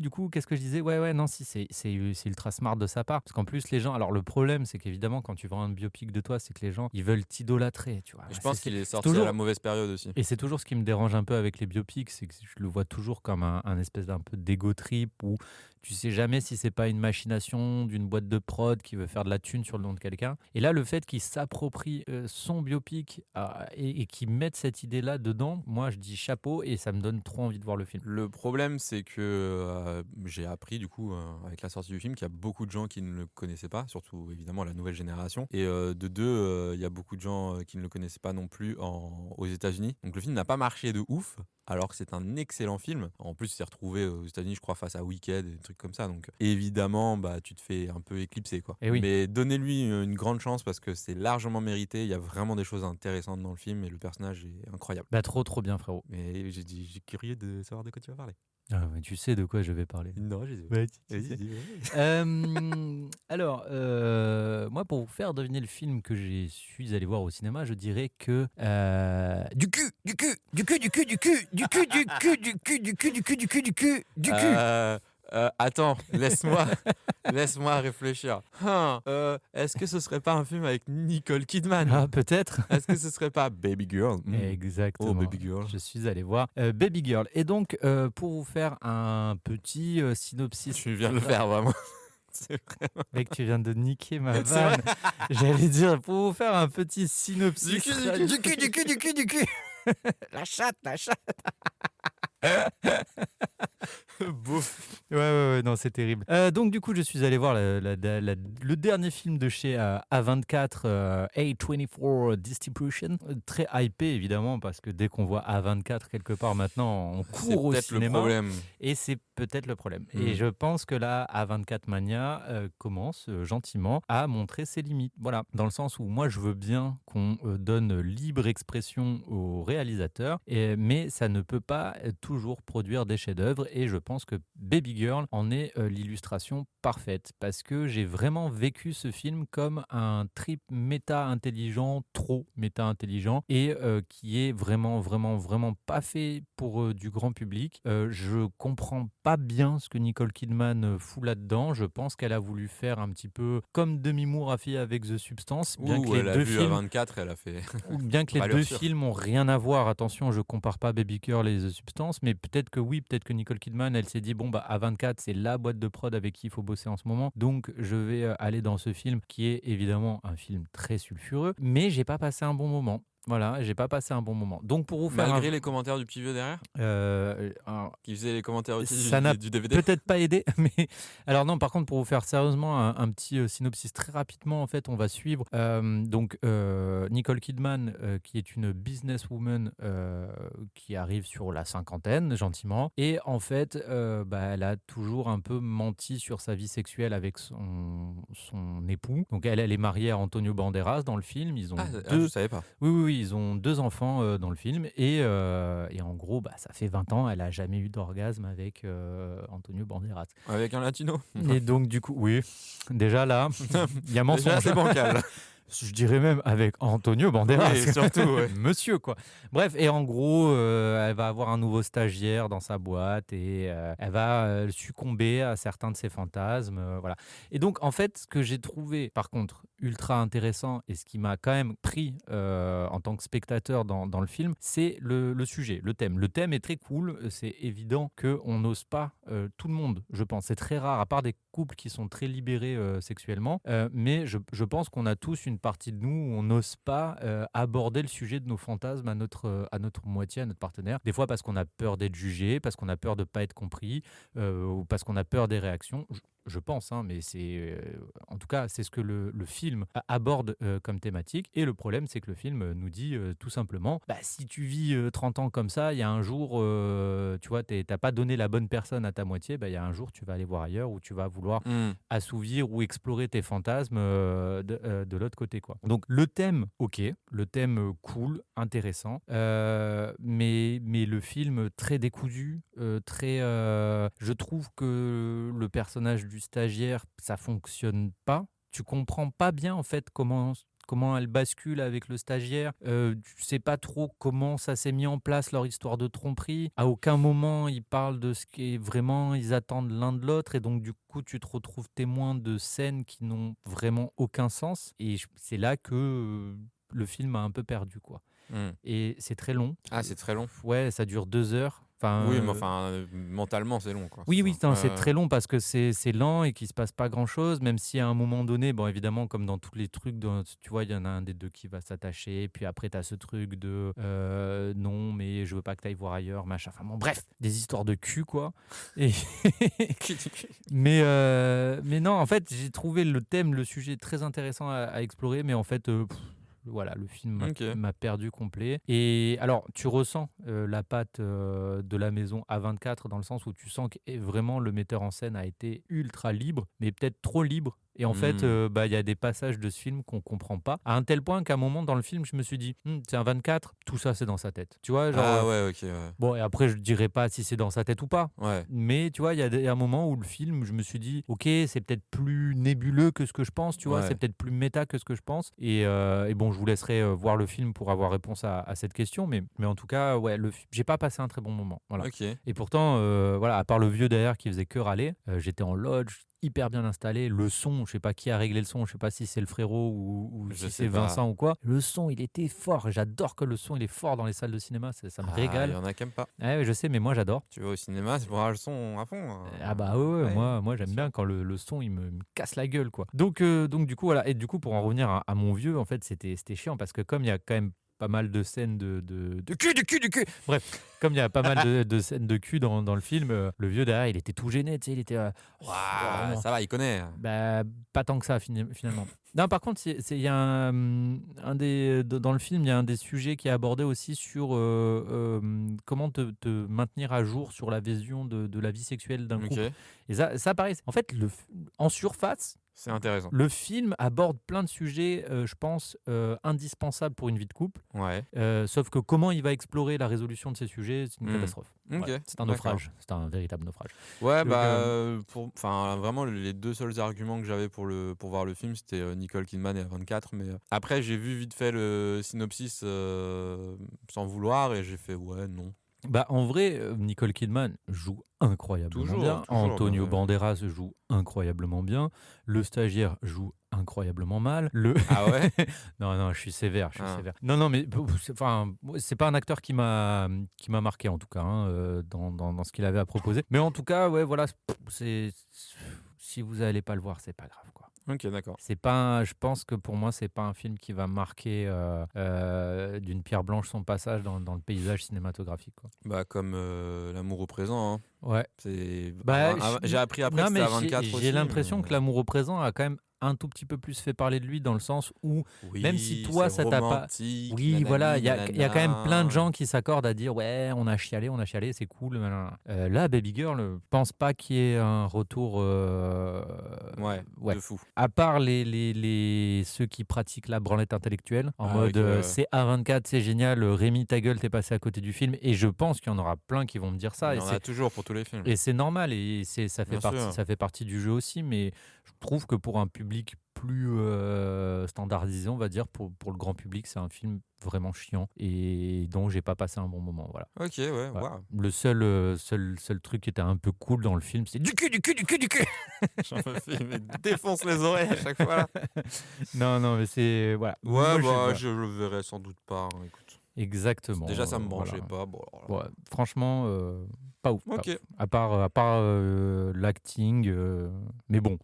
coup, qu'est-ce que je disais? Ouais, non, si, c'est ultra smart de sa part. Parce qu'en plus, les gens. Alors, le problème, c'est qu'évidemment, quand tu vends un biopic de toi, c'est que les gens, ils veulent t'idolâtrer, tu vois. Et je pense qu'il est sorti toujours. à la mauvaise période aussi. Et c'est toujours ce qui me dérange un peu avec les biopics, c'est que je le vois toujours comme un espèce d'un peu d'ego trip où tu sais jamais si c'est pas une machination d'une boîte de prod qui veut faire de la thune sur le nom de quelqu'un. Et là, le fait qu'il s'approprie son biopic et qu'il mette cette idée-là dedans, moi je dis chapeau et ça me donne trop envie de voir le film. Le problème, c'est que j'ai appris du coup avec la sortie du film qu'il y a beaucoup de gens qui ne le connaissaient pas, surtout évidemment la nouvelle génération. Et de deux, il y a beaucoup de gens qui ne le connaissaient pas non plus aux États-Unis. Donc le film n'a pas marché de ouf, alors que c'est un excellent film. En plus, il s'est retrouvé aux États-Unis, je crois, face à Wicked et des trucs comme ça. Donc évidemment, bah tu te fais un peu éclipser quoi. Et oui. Mais donnez-lui une grande chance parce que c'est largement mérité. Il y a vraiment des choses intéressantes dans le film et le personnage est incroyable. Bah trop bien, frérot. Mais j'ai curieux de savoir de quoi tu vas parler. Ah, mais tu sais de quoi je vais parler. Non, je sais pas. Ouais, Vas-y. Alors, moi, pour vous faire deviner le film que je suis allé voir au cinéma, je dirais que du cul. Attends, laisse-moi réfléchir. Est-ce que ce serait pas un film avec Nicole Kidman? Ah, peut-être. Est-ce que ce serait pas Baby Girl? Exactement. Oh, Baby Girl. Je suis allé voir Baby Girl. Et donc, pour vous faire un petit synopsis. Tu viens de le faire, vraiment. Mec, tu viens de niquer ma C'est vrai. vanne. J'allais dire, pour vous faire un petit synopsis. Du cul, Du cul. La chatte. Bouf. Ouais, non, c'est terrible. Donc, du coup, je suis allé voir le dernier film de chez A24, A24 Distribution. Très hypé, évidemment, parce que dès qu'on voit A24 quelque part maintenant, on C'est court au peut-être le cinéma. problème. Et c'est peut-être le problème. Et je pense que là, A24 Mania commence gentiment à montrer ses limites. Voilà, dans le sens où moi, je veux bien qu'on donne libre expression aux réalisateurs, mais ça ne peut pas toujours produire des chefs-d'œuvre. Et je pense que Baby Girl en est l'illustration parfaite, parce que j'ai vraiment vécu ce film comme un trip méta-intelligent, trop méta-intelligent, et qui est vraiment pas fait pour du grand public. Je comprends pas bien ce que Nicole Kidman fout là-dedans. Je pense qu'elle a voulu faire un petit peu comme Demi Moore a fait avec The Substance, bien que Elle les a deux vu à films 24, elle a fait. bien que les Valeur deux sûre. films ont rien à voir. Attention, je compare pas Baby Girl et The Substance, mais peut-être que oui, peut-être que Nicole Kidman, elle s'est dit bon bah A24, c'est la boîte de prod avec qui il faut bosser en ce moment, donc je vais aller dans ce film qui est évidemment un film très sulfureux, mais j'ai pas passé un bon moment. Voilà, j'ai pas passé un bon moment. Donc pour vous faire Malgré les commentaires du petit vieux derrière, alors, qui faisait les commentaires aussi ça n'a du DVD. peut-être pas aidé, mais alors non, par contre, pour vous faire sérieusement un petit synopsis très rapidement, en fait, on va suivre Nicole Kidman, qui est une businesswoman qui arrive sur la cinquantaine, gentiment, et en fait, elle a toujours un peu menti sur sa vie sexuelle avec son époux. Donc elle est mariée à Antonio Banderas dans le film. Ils ont Je savais pas. oui, ils ont 2 enfants dans le film, et en gros, ça fait 20 ans, elle a jamais eu d'orgasme avec Antonio Banderas. Avec un latino. Et donc du coup, oui, déjà là, il y a Déjà, mensonge. c'est bancal. Je dirais même avec Antonio Banderas. Oui, surtout, ouais. Monsieur, quoi. Bref, et en gros, elle va avoir un nouveau stagiaire dans sa boîte, et elle va succomber à certains de ses fantasmes. Voilà. Et donc, en fait, ce que j'ai trouvé, par contre, ultra intéressant, et ce qui m'a quand même pris en tant que spectateur dans le film, c'est le sujet, le thème. Le thème est très cool. C'est évident qu'on n'ose pas, tout le monde, je pense. C'est très rare, à part des couples qui sont très libérés sexuellement. Mais je pense qu'on a tous une partie de nous où on n'ose pas aborder le sujet de nos fantasmes à notre moitié, à notre partenaire. Des fois parce qu'on a peur d'être jugé, parce qu'on a peur de ne pas être compris, ou parce qu'on a peur des réactions. Je pense, hein, mais c'est en tout cas, c'est ce que le film aborde comme thématique. Et le problème, c'est que le film nous dit tout simplement, si tu vis 30 ans comme ça, il y a un jour, tu vois, t'as pas donné la bonne personne à ta moitié, il y a un jour, tu vas aller voir ailleurs, où tu vas vouloir assouvir ou explorer tes fantasmes de l'autre côté, quoi. Donc le thème, ok, le thème cool, intéressant, mais le film très décousu, très, je trouve que le personnage du stagiaire, ça fonctionne pas. Tu comprends pas bien en fait comment elle bascule avec le stagiaire. Tu sais pas trop comment ça s'est mis en place, leur histoire de tromperie. À aucun moment ils parlent de ce qui est vraiment ils attendent l'un de l'autre, et donc du coup tu te retrouves témoin de scènes qui n'ont vraiment aucun sens, et c'est là que le film m'a un peu perdu, quoi. Et c'est très long. Ah, c'est très long. Ouais, ça dure 2 heures. Oui, mais mentalement, c'est long, quoi. Oui, non, c'est très long parce que c'est lent et qu'il se passe pas grand-chose, même si à un moment donné, bon, évidemment, comme dans tous les trucs, tu vois, il y en a un des deux qui va s'attacher, puis après, tu as ce truc de non, mais je veux pas que tu ailles voir ailleurs, machin. Enfin, bon, bref, des histoires de cul, quoi. Et mais non, en fait, j'ai trouvé le thème, le sujet très intéressant à explorer, mais en fait, voilà, le film m'a perdu complet. Et alors, tu ressens la patte de la maison A24, dans le sens où tu sens que vraiment le metteur en scène a été ultra libre, mais peut-être trop libre Et en fait, il y a des passages de ce film qu'on comprend pas. À un tel point qu'à un moment dans le film, je me suis dit, c'est un 24, tout ça c'est dans sa tête. Tu vois, genre. Ah ouais, ok, ouais. Bon, et après, je dirais pas si c'est dans sa tête ou pas. Ouais. Mais tu vois, il y a un moment où le film, je me suis dit, ok, c'est peut-être plus nébuleux que ce que je pense, tu vois, Ouais. c'est peut-être plus méta que ce que je pense. Et bon, je vous laisserai voir le film pour avoir réponse à cette question. Mais en tout cas, ouais, j'ai pas passé un très bon moment. Voilà. Ok. Et pourtant, voilà, à part le vieux derrière qui faisait que râler, j'étais en lodge, hyper bien installé. Le son, je sais pas qui a réglé le son, je sais pas si c'est le frérot ou Je si sais c'est pas. Vincent ou quoi. Le son, il était fort. J'adore que le son, il est fort dans les salles de cinéma. Ça me Il régale. y en a qui aiment pas. Ouais, je sais, mais moi j'adore. Tu vas au cinéma, c'est pour avoir le son à fond. Ah bah ouais, Ouais, moi j'aime sûr. bien quand le son il me casse la gueule quoi. Donc du coup voilà, et du coup pour en revenir à mon vieux, en fait c'était chiant parce que comme il y a quand même pas mal de scènes de cul, du cul, du cul. Bref, comme il y a pas mal de scènes de cul dans le film, le vieux derrière il était tout gêné, tu sais, il était Ouah, ça va, il connaît. bah, pas tant que ça finalement. Non, par contre, il y a dans le film, il y a un des sujets qui est abordé aussi sur comment te maintenir à jour sur la vision de la vie sexuelle d'un Ok, couple. Et ça pareil, en fait, en surface, c'est intéressant. le film aborde plein de sujets, je pense, indispensables pour une vie de couple. Ouais. Sauf que comment il va explorer la résolution de ces sujets, c'est une catastrophe. Ok, Voilà, c'est un d'accord. naufrage, c'est un véritable naufrage. Ouais, Donc, enfin, vraiment, les deux seuls arguments que j'avais pour voir le film, c'était Nicole Kidman et A24. Mais après, j'ai vu vite fait le synopsis sans vouloir et j'ai fait ouais, non. Bah, en vrai, Nicole Kidman joue incroyablement Toujours, bien. toujours, Antonio ouais. Banderas joue incroyablement bien. Le stagiaire joue incroyablement mal. Ah ouais. Non, je suis sévère, Ah. sévère. Non, mais c'est pas un acteur qui m'a marqué en tout cas dans ce qu'il avait à proposer. Mais en tout cas, ouais, voilà, si vous allez pas le voir, c'est pas grave, quoi. Ok, d'accord. C'est pas je pense que pour moi, c'est pas un film qui va marquer d'une pierre blanche son passage dans le paysage cinématographique, quoi. Bah, comme L'amour au présent. Hein. Ouais. C'est... Bah, J'ai appris après non, que c'était mais à 24 aussi. j'ai l'impression mais- que l'amour au présent a quand même un tout petit peu plus fait parler de lui dans le sens où même si Oui, toi c'est ça t'a pas romantique. oui nanani, voilà il y a quand même plein de nanana. gens qui s'accordent à dire ouais on a chialé c'est cool nanana. Là Baby Girl je pense pas qu'il y ait un retour Ouais, ouais. de fou. À part ceux qui pratiquent la branlette intellectuelle en mode ok, ouais. c'est A24 c'est génial Rémi ta gueule t'es passé à côté du film et je pense qu'il y en aura plein qui vont me dire ça Il y et en a toujours pour tous les films. et c'est normal et ça Bien fait sûr. ça fait partie du jeu aussi, mais je trouve que pour un public plus standardisé, on va dire, pour le grand public, c'est un film vraiment chiant et dont j'ai pas passé un bon moment. Voilà. Ok, ouais, Voilà. waouh. Le seul truc qui était un peu cool dans le film, c'est du cul, du cul, du cul, du cul. J'en me fais mais défonce les oreilles à chaque fois. Là. Non, mais c'est voilà. Ouais, Moi, bah, je le verrai sans doute pas. Hein, écoute. exactement. Déjà, ça me branchait voilà. pas. Bon, alors là. Ouais, franchement, pas ouf. pas Ok. ouf. À part l'acting, mais bon,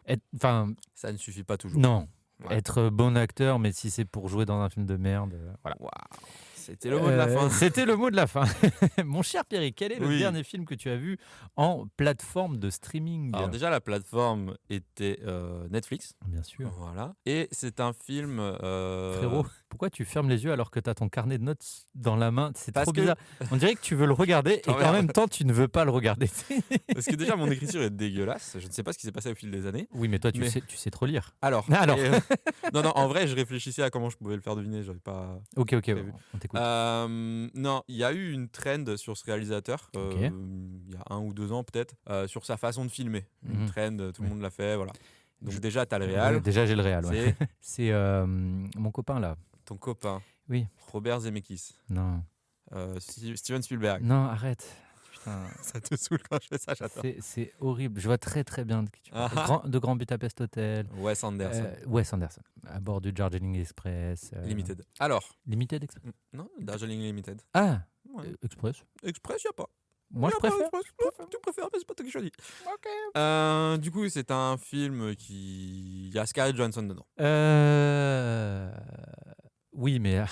Ça ne suffit pas toujours. non. Ouais. Être bon acteur, mais si c'est pour jouer dans un film de merde, voilà. Waouh. C'était le mot de la fin. C'était le mot de la fin. Mon cher Pierrick, quel est le Oui. dernier film que tu as vu en plateforme de streaming? Alors déjà, la plateforme était Netflix. Bien sûr. Voilà. Et c'est un film... Frérot, pourquoi tu fermes les yeux alors que tu as ton carnet de notes dans la main? C'est Parce trop que- bizarre. On dirait que tu veux le regarder et qu'en t'emmerde. même temps, tu ne veux pas le regarder. Parce que déjà, mon écriture est dégueulasse. Je ne sais pas ce qui s'est passé au fil des années. Oui, mais toi, Mais- tu sais trop lire. Alors. Alors. et, non, en vrai, je réfléchissais à comment je pouvais le faire deviner. J'avais pas... Ok, Prévu. on t'écoute. Non, il y a eu une trend sur ce réalisateur, Ok. il y a 1 ou 2 ans peut-être, sur sa façon de filmer. Une Mhm. trend, tout le Oui. monde l'a fait, voilà. Donc déjà, t'as le Ouais, réal, déjà, j'ai le réal. Ouais. c'est C'est mon copain là. ton copain, Oui. Robert Zemeckis, Non. Steven Spielberg. Non, arrête. Putain. Ça te saoule quand je fais ça, j'adore. C'est horrible. Je vois très très bien de qui tu parles. Ah. De Grand Budapest Hotel. Wes Anderson, Wes Anderson. À bord du Darjeeling Express. Limited. Alors, Limited Express. non, Darjeeling Limited. Ah, Ouais. Express. Express, y a pas. Moi, Y je a pas préfère. Express. Tu préfères, mais c'est pas toi qui choisis. Du coup, c'est un film qui... Il y a Scarlett Johansson dedans. Oui, mais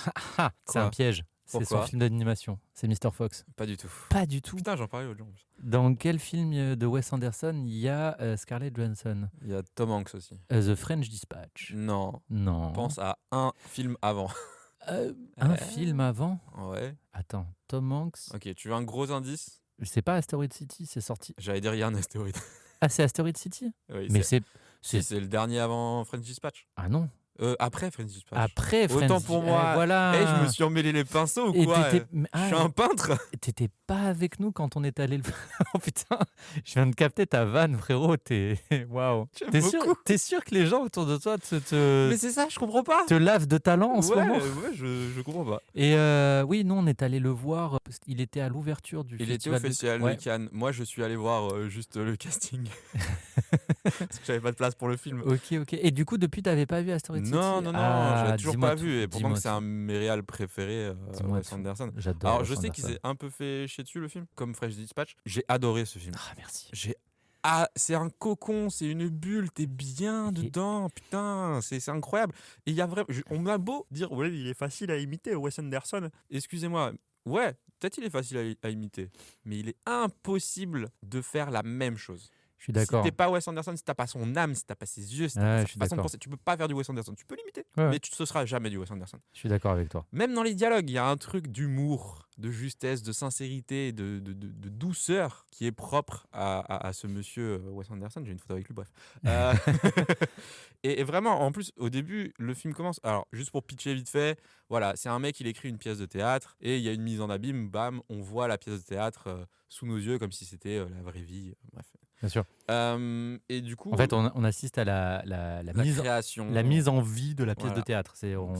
c'est un Quoi piège. C'est son Pourquoi film d'animation. C'est Mr. Fox. Pas du tout. Pas du tout. Putain, j'en parlais l'autre jour. Dans quel film de Wes Anderson il y a Scarlett Johansson? Il y a Tom Hanks aussi. The French Dispatch. Non. Non. Pense à un film avant. Un film avant? Ouais. Attends, Tom Hanks. Ok, tu veux un gros indice? C'est pas Asteroid City, c'est sorti. J'allais dire Yann Astéroïde. Ah, c'est Asteroid City? Oui, Mais c'est... Si, c'est le dernier avant French Dispatch. Ah non. Après French Dispatch. Après Friends. Autant pour moi. Voilà. Je me suis emmêlé les pinceaux ou Et quoi t'étais- Je suis un peintre. T'étais pas avec nous quand on est allé le. Oh putain, je viens de capter ta vanne, frérot. Waouh. J'aime T'es beaucoup. sûr que les gens autour de toi te Mais c'est ça, je comprends pas. te lavent de talent en ce moment? Ouais, je comprends pas. Et oui, nous on est allé le voir. Parce qu'il était à l'ouverture du Il était au festival. festival Ouais. de Cannes. Moi, je suis allé voir juste le casting. Parce que j'avais pas de place pour le film. Ok. Et du coup, depuis, t'avais pas vu Asteroid City? Non, Ah, j'avais toujours dis-moi pas tout, vu. Et pourtant, dis-moi que c'est un tout. de mes réals préférés, Dis-moi Wes tout. Anderson. J'adore. Alors, Wes je sais qu'il Anderson. s'est un peu fait chier dessus, le film, comme Fresh Dispatch. J'ai adoré ce film. Ah, merci. C'est un cocon, c'est une bulle, t'es bien Ok. dedans, putain, c'est incroyable. Et il y a vraiment, on a beau dire, ouais, il est facile à imiter, Wes Anderson. Excusez-moi, ouais, peut-être il est facile à imiter, mais il est impossible de faire la même chose. Je suis d'accord. Si t'es pas Wes Anderson, si t'as pas son âme, si t'as pas ses yeux, si t'as Ouais, pas je sa suis façon de d'accord. penser, tu peux pas faire du Wes Anderson. Tu peux l'imiter, Ouais. mais ce sera jamais du Wes Anderson. Je suis d'accord avec toi. Même dans les dialogues, il y a un truc d'humour, de justesse, de sincérité, de douceur qui est propre à ce monsieur Wes Anderson. J'ai une photo avec lui, bref. Euh, et vraiment, en plus, au début, le film commence. Alors, juste pour pitcher vite fait, voilà, c'est un mec, il écrit une pièce de théâtre et il y a une mise en abîme, bam, on voit la pièce de théâtre sous nos yeux comme si c'était la vraie vie. Bref. Bien sûr. Et du coup, En fait, on assiste à la création. mise en vie de la pièce de Voilà. théâtre. Donc,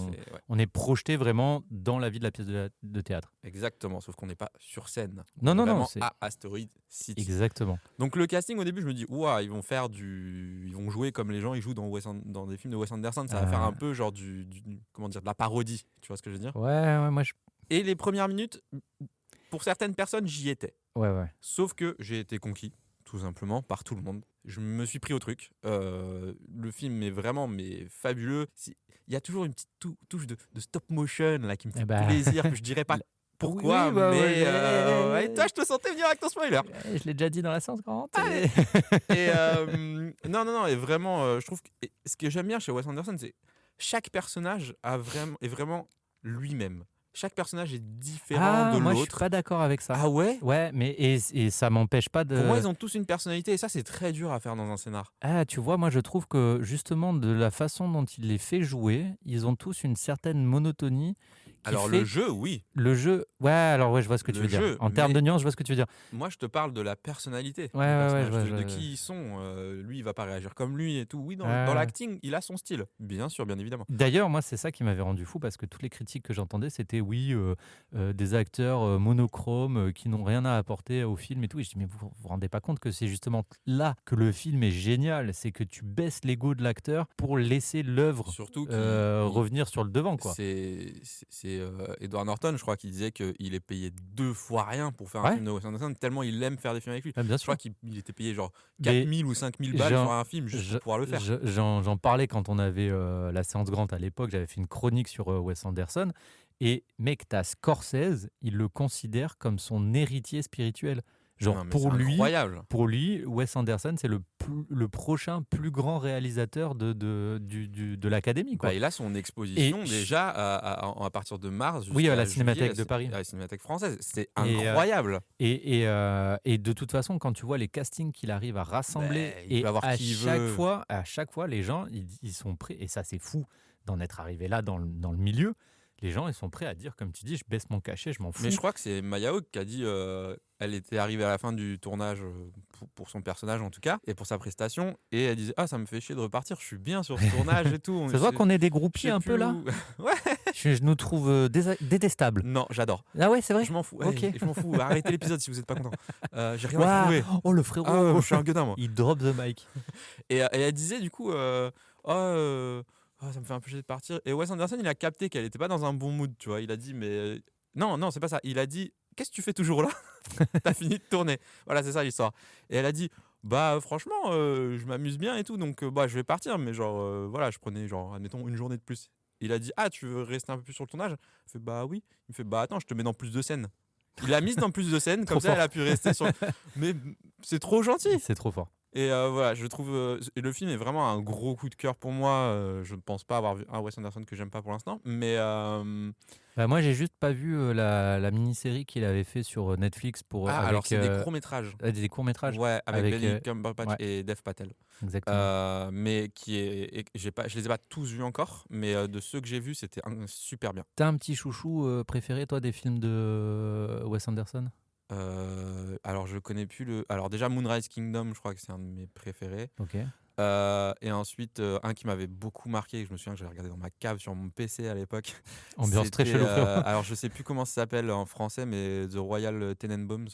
On ouais, est projeté vraiment dans la vie de la pièce de théâtre. exactement, sauf qu'on n'est pas sur scène. Non, On est non, vraiment c'est à Asteroid City. exactement. Donc le casting au début, je me dis, ouah, ils vont jouer comme les gens ils jouent dans des films de Wes Anderson. Ça va faire un peu genre comment dire, de la parodie. Tu vois ce que je veux dire? Ouais, moi je. Et les premières minutes, pour certaines personnes, j'y étais. Ouais. Sauf que j'ai été conquis, tout simplement, par tout le monde. Je me suis pris au truc. Le film est vraiment fabuleux. Il y a toujours une petite touche de stop motion là, qui me fait plaisir, que je dirais pas pourquoi, Oui, bah mais ouais. et toi, je te sentais venir avec ton spoiler. Je l'ai déjà dit dans la séance 40. Allez. Et non, et vraiment, je trouve que ce que j'aime bien chez Wes Anderson, c'est chaque personnage est vraiment lui-même. Chaque personnage est différent de moi je suis l'autre. pas d'accord avec ça. Ah ouais? Ouais, mais et ça m'empêche pas de. Pour moi, ils ont tous une personnalité et ça, c'est très dur à faire dans un scénar. Ah, tu vois, moi je trouve que justement de la façon dont il les fait jouer, ils ont tous une certaine monotonie. Alors le jeu, oui. Le jeu, ouais, je vois ce que tu Le veux dire. jeu, En termes mais- de nuance, je vois ce que tu veux dire. Moi, je te parle de la personnalité. Ouais, du ouais, personnage, je vois, de je vois. qui ils sont. Lui, il va pas réagir comme lui et tout. Oui, dans Ouais. l'acting, il a son style. Bien sûr, bien évidemment. D'ailleurs, moi, c'est ça qui m'avait rendu fou parce que toutes les critiques que j'entendais, c'était oui, des acteurs monochromes qui n'ont rien à apporter au film et tout. Et je dis, mais vous rendez pas compte que c'est justement là que le film est génial, c'est que tu baisses l'ego de l'acteur pour laisser l'œuvre Surtout qu'il revenir sur le devant, quoi. c'est Edward Norton, je crois, qui disait qu'il est payé 2 fois rien pour faire un Ouais. film de Wes Anderson, tellement il aime faire des films avec lui. Ah, bien Je sûr. crois qu'il était payé genre Mais 4000 ou 5000 balles j'en- sur un film juste pour pouvoir le faire. J'en parlais quand on avait la séance Grant à l'époque. J'avais fait une chronique sur Wes Anderson. Et mec, t'as Scorsese, il le considère comme son héritier spirituel. Genre Non, mais pour c'est lui, incroyable. Wes Anderson, c'est le prochain plus grand réalisateur de l'Académie, quoi. Bah, il a son exposition Et déjà à partir de mars. Oui, à la jusqu'à Cinémathèque juillet, de Paris. À la Cinémathèque française. C'est Et, incroyable. Et de toute façon, quand tu vois les castings qu'il arrive à rassembler, Bah, il peut avoir à qui il chaque veut. fois, les gens, ils sont prêts. Et ça, c'est fou d'en être arrivé là dans le milieu. Les gens, ils sont prêts à dire, comme tu dis, je baisse mon cachet, je m'en fous. Mais je crois que c'est Maya Hawke qui a dit elle était arrivée à la fin du tournage pour son personnage en tout cas et pour sa prestation et elle disait ça me fait chier de repartir, je suis bien sur ce tournage et tout. Ça se voit qu'on est des Je groupies sais un plus peu là. où- Ouais. Je nous trouve détestables. Non, j'adore. Ah ouais, c'est vrai. Je m'en fous. Ok. Je m'en fous. Arrêtez l'épisode si vous n'êtes pas content. J'ai rien à Waouh. trouver. Oh le frérot. Ah, je suis un gueudin moi. Il drop the mic. Et elle disait du coup ça me fait un peu chier de partir. Et Wes Anderson il a capté qu'elle n'était pas dans un bon mood, tu vois. Il a dit mais non, c'est pas ça. Il a dit qu'est-ce que tu fais toujours là? T'as fini de tourner. Voilà, c'est ça l'histoire. Et elle a dit bah franchement je m'amuse bien et tout donc je vais partir mais genre voilà, je prenais genre admettons une journée de plus. Il a dit ah tu veux rester un peu plus sur le tournage? Il fait bah oui. Il me fait bah attends, je te mets dans plus de scènes. Il l'a mise dans plus de scènes comme Trop ça fort. elle a pu rester sur. Mais c'est trop gentil. C'est trop fort. Et voilà, je trouve, et le film est vraiment un gros coup de cœur pour moi. Je ne pense pas avoir vu un Wes Anderson que j'aime pas pour l'instant, mais Bah, moi, j'ai juste pas vu la mini-série qu'il avait fait sur Netflix alors avec c'est des courts-métrages. des courts-métrages. Ouais, avec Avec, Benedict Cumberbatch ouais, et Dev Patel. exactement. Mais qui est et je les ai pas tous vus encore, mais de ceux que j'ai vus, c'était un super bien. T'as un petit chouchou préféré, toi, des films de Wes Anderson? Alors je connais plus alors déjà Moonrise Kingdom, je crois que c'est un de mes préférés. Ok. Et ensuite, un qui m'avait beaucoup marqué, que je me souviens que j'avais regardé dans ma cave sur mon PC à l'époque, Ambiance très c'était, chelou, frérot. alors je sais plus comment ça s'appelle en français, mais The Royal Tenenbaums.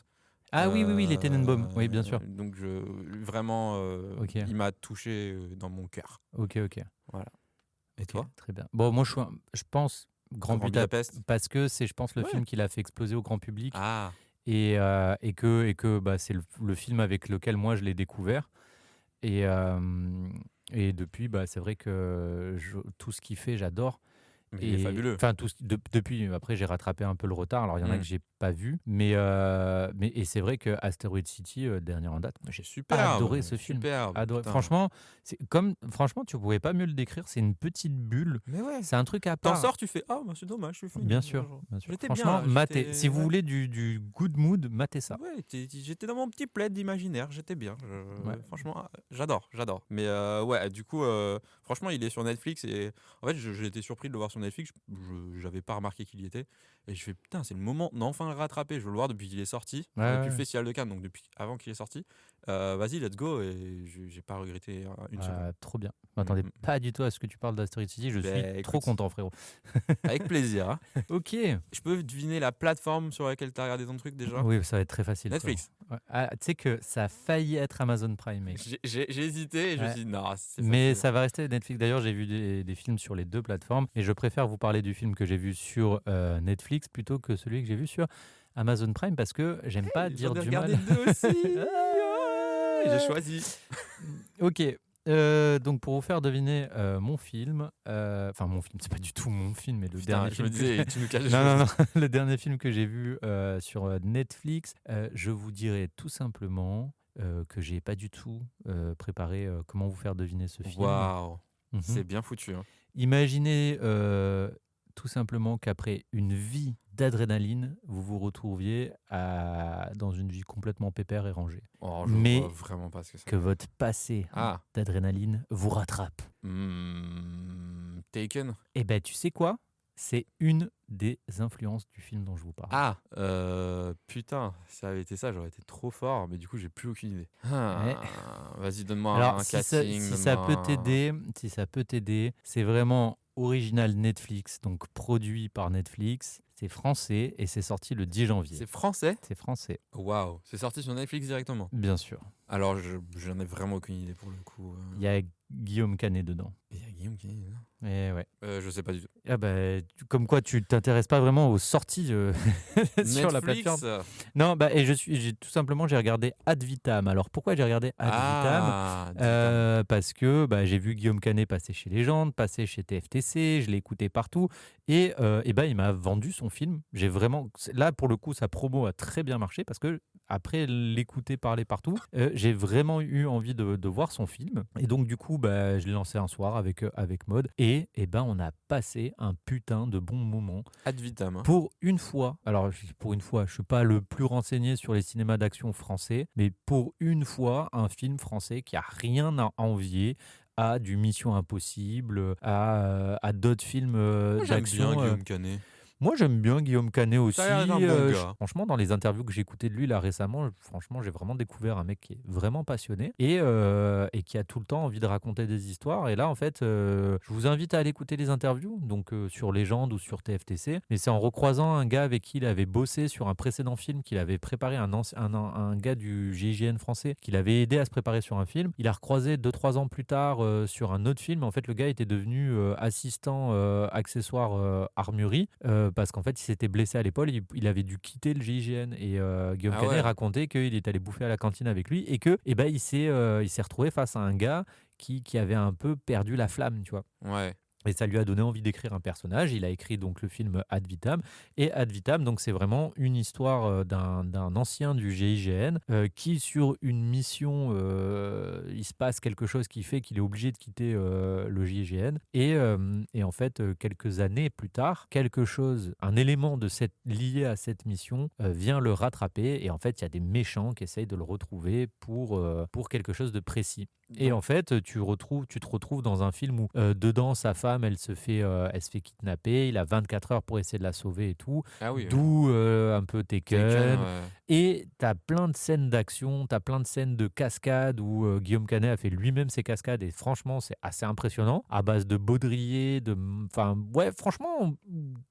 Ah oui, oui, oui, les Tenenbaum. Oui, bien sûr. Donc vraiment, Ok, il m'a touché, dans mon cœur. ok, ok. Voilà. Et Ok, toi? très bien. Bon, moi, je pense Grand Grand Budapest, Budapest? parce que c'est, je pense, le Ouais. film qui l'a fait exploser au grand public Ah! et que bah, c'est le film avec lequel moi je l'ai découvert. Et, euh, et depuis, bah, c'est vrai que tout ce qu'il fait, j'adore. Mais il est Et fabuleux. enfin, depuis, après, j'ai rattrapé un peu le retard. Alors, il y en a que Mmh. j'ai pas vu, et c'est vrai que Asteroid City, dernier en date, moi, j'ai adoré Superbe, ce film. superbe, Adoré. putain. Franchement, tu pouvais pas mieux le décrire. C'est une petite bulle. Mais ouais. C'est un truc à T'en part. sors, tu fais: «Ah bah, c'est dommage, c'est fini». Bien sûr, Genre, bien sûr. j'étais bien Franchement, là, matez. Si vous ouais. voulez du good mood, matez ça. Ouais, j'étais dans mon petit plaid imaginaire, j'étais bien. Ouais. Franchement, j'adore. Mais ouais, du coup, franchement, il est sur Netflix et en fait, j'ai été surpris de le voir sur Netflix. J'avais pas remarqué qu'il y était. Et je fais putain, c'est le moment d'enfin le rattraper. Je veux le voir depuis qu'il est sorti, Ouais, depuis le ouais. Festival de Cannes, donc depuis avant qu'il est sorti. Vas-y, let's go. Et j'ai pas regretté une seconde. Trop bien. Je Mm, m'attendais mm. pas du tout à ce que tu parles d'Asteroid City. Je suis Ben, trop écoute, content, frérot. avec plaisir, hein. Ok. Je peux deviner la plateforme sur laquelle t'as regardé ton truc déjà? Oui, ça va être très facile, frérot. Netflix. Ouais. Ah, tu sais que ça a failli être Amazon Prime, mec. J'ai hésité et je me Ouais. suis dit, non, c'est Mais facile. ça va rester Netflix. D'ailleurs, j'ai vu des films sur les deux plateformes, mais je préfère vous parler du film que j'ai vu sur Netflix plutôt que celui que j'ai vu sur Amazon Prime parce que j'aime pas J'en dire ai du regardé mal. deux aussi. Ah. J'ai choisi. Ok. Donc pour vous faire deviner mon film, enfin mon film, c'est pas du tout mon film, mais le Putain, dernier je film me que disais, tu nous caches les non, non, choses. non, le dernier film que j'ai vu sur Netflix, je vous dirai tout simplement que j'ai pas du tout préparé comment vous faire deviner ce film. Waouh, Mhm. c'est bien foutu. Hein. Imaginez tout simplement qu'après une vie d'adrénaline, vous vous retrouviez dans une vie complètement pépère et rangée. Oh, je Mais vois vraiment pas ce que c'est. que votre passé Ah, d'adrénaline vous rattrape. Taken. Eh ben, tu sais quoi? C'est une des influences du film dont je vous parle. Ah, putain, ça avait été ça, j'aurais été trop fort, mais du coup, j'ai plus aucune idée. Ouais. Vas-y, donne-moi Alors, un si ça, casting. si ça peut donne-moi t'aider, c'est vraiment original Netflix, donc produit par Netflix. C'est français et c'est sorti le 10 janvier. C'est français? C'est français, Waouh, c'est sorti sur Netflix directement. bien sûr. Alors, j'en ai vraiment aucune idée pour le coup. Il y a Guillaume Canet dedans. Il y a Guillaume qui est dedans. Et ouais. Je sais pas du tout. Ah bah, comme quoi tu t'intéresses pas vraiment aux sorties sur la Netflix. plateforme. Non, bah, et tout simplement j'ai regardé Ad Vitam. Alors pourquoi j'ai regardé Ad Vitam? Ah, dis-donc. Parce que bah, j'ai vu Guillaume Canet passer chez Légende, passer chez TFTC, je l'ai écouté partout et bah, il m'a vendu son film. J'ai vraiment là pour le coup sa promo a très bien marché parce que après l'écouter parler partout, j'ai vraiment eu envie de voir son film et donc du coup bah, je l'ai lancé un soir avec Maud et ben on a passé un putain de bon moment. Ad vitam. Hein. Pour une fois, alors pour une fois, je suis pas le plus renseigné sur les cinémas d'action français, mais pour une fois, un film français qui a rien à envier à du Mission Impossible, à d'autres films Moi, j'aime bien d'action. Guillaume Canet. Moi, j'aime bien Guillaume Canet aussi. Ça a l'air d'être un bon gars. Franchement, dans les interviews que j'ai écoutées de lui là récemment, franchement, j'ai vraiment découvert un mec qui est vraiment passionné et qui a tout le temps envie de raconter des histoires. Et là, en fait, je vous invite à aller écouter les interviews, donc sur Légende ou sur TFTC. Mais c'est en recroisant un gars avec qui il avait bossé sur un précédent film qu'il avait préparé, un gars du GIGN français, qu'il avait aidé à se préparer sur un film. Il a recroisé 2-3 ans plus tard sur un autre film. En fait, le gars était devenu assistant accessoire armurerie. Parce qu'en fait, il s'était blessé à l'épaule, il avait dû quitter le GIGN et Guillaume Canet racontait qu'il est allé bouffer à la cantine avec lui et que il s'est retrouvé face à un gars qui avait un peu perdu la flamme, tu vois. Ouais. Et ça lui a donné envie d'écrire un personnage. Il a écrit donc le film Ad Vitam. Et Ad Vitam, donc c'est vraiment une histoire d'un ancien du GIGN qui, sur une mission, il se passe quelque chose qui fait qu'il est obligé de quitter le GIGN. Et en fait, quelques années plus tard, quelque chose, un élément lié à cette mission vient le rattraper. Et en fait, il y a des méchants qui essayent de le retrouver pour quelque chose de précis. Et en fait, tu te retrouves dans un film où dedans, sa femme, elle se fait kidnapper. Il a 24 heures pour essayer de la sauver et tout. Ah oui, D'où un peu Taken, Taken. ouais. Et tu as plein de scènes d'action, tu as plein de scènes de cascades où Guillaume Canet a fait lui-même ses cascades. Et franchement, c'est assez impressionnant. À base de baudrier, enfin, ouais, franchement,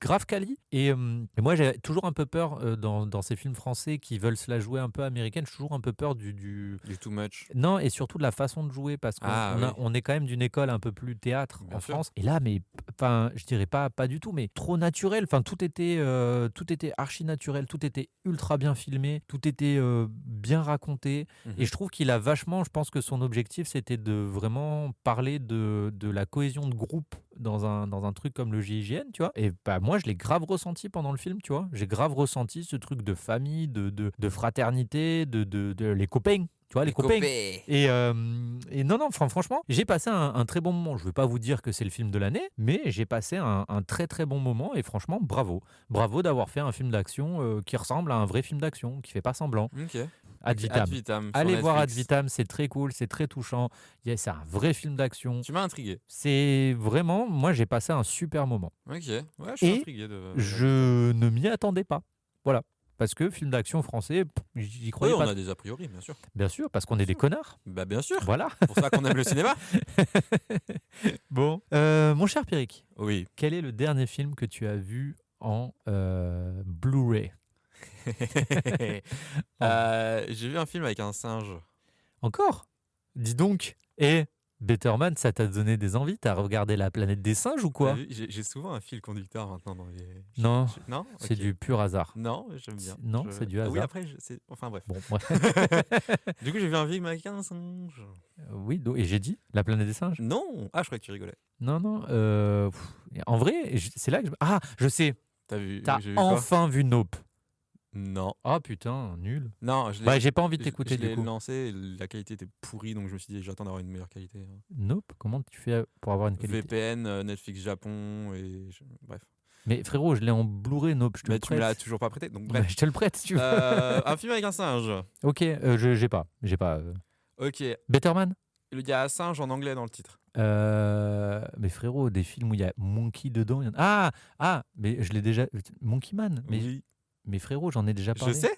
grave quali. Et moi, j'ai toujours un peu peur dans ces films français qui veulent se la jouer un peu américaine. J'ai toujours un peu peur Du too much. non, et surtout de la façon de jouer, parce qu'on Ah on a- oui. on est quand même d'une école un peu plus théâtre Bien en sûr. France. Et là, mais enfin, je dirais pas du tout, mais trop naturel. Enfin, tout était archi naturel, tout était ultra bien filmé, tout était bien raconté. Et je trouve qu'il a vachement, je pense que son objectif, c'était de vraiment parler de la cohésion de groupe dans un truc comme le GIGN, tu vois. Et bah, moi, je l'ai grave ressenti pendant le film, tu vois. J'ai grave ressenti ce truc de famille, de fraternité, de les copains. Tu vois, les copains. Et non, franchement, j'ai passé un très bon moment. Je ne veux pas vous dire que c'est le film de l'année, mais j'ai passé un très très bon moment. Et franchement, bravo. Bravo d'avoir fait un film d'action qui ressemble à un vrai film d'action, qui fait pas semblant. Ok. Ad Vitam. Ad Vitam. sur Allez voir Ad Netflix. Vitam, c'est très cool, c'est très touchant. C'est un vrai film d'action. Tu m'as intrigué. C'est vraiment, moi j'ai passé un super moment. Ok. Ouais, je suis Et intrigué de. Je ne m'y attendais pas. Voilà. Parce que film d'action français, j'y Oui, croyais on pas. a des a priori, bien sûr. Bien sûr, parce qu'on est des connards. Bah bien sûr. Voilà. C'est pour ça qu'on aime le cinéma. Bon. Mon cher Pierrick, Oui. quel est le dernier film que tu as vu en Blu-ray? J'ai vu un film avec un singe. Encore? Dis donc. Et Betterman, ça t'a donné des envies? T'as regardé La planète des singes ou T'as quoi? vu, j'ai souvent un fil conducteur maintenant dans les. Non, Non. c'est Ok. du pur hasard. Non, j'aime bien. Non, c'est du Ah oui, hasard. après, enfin bref. Bon, ouais. Du coup, j'ai vu un film avec un singe. Oui, et j'ai dit La planète des singes? Non. Ah, je croyais que tu rigolais. Non, non. En vrai, c'est là que Ah, je sais. T'as vu T'as j'ai vu quoi enfin vu Nope. Non. Ah putain, nul. Non, je l'ai. Bah, j'ai pas envie de je- t'écouter je du l'ai coup. lancé, la qualité était pourrie, donc je me suis dit j'attends d'avoir une meilleure qualité. Nope, comment tu fais pour avoir une qualité? VPN, Netflix Japon bref. Mais frérot, je l'ai en Blu-ray Nope, je te Mais le tu me l'as prête. toujours pas prêté, donc Bah, bref. je te le prête si tu veux. Un film avec un singe. Ok, j'ai pas. Ok, il Betterman? y a un singe en anglais dans le titre. Mais frérot, des films où il y a Monkey dedans. Mais je l'ai déjà. Monkey Man. Oui, Mais frérot, j'en ai déjà je parlé. sais.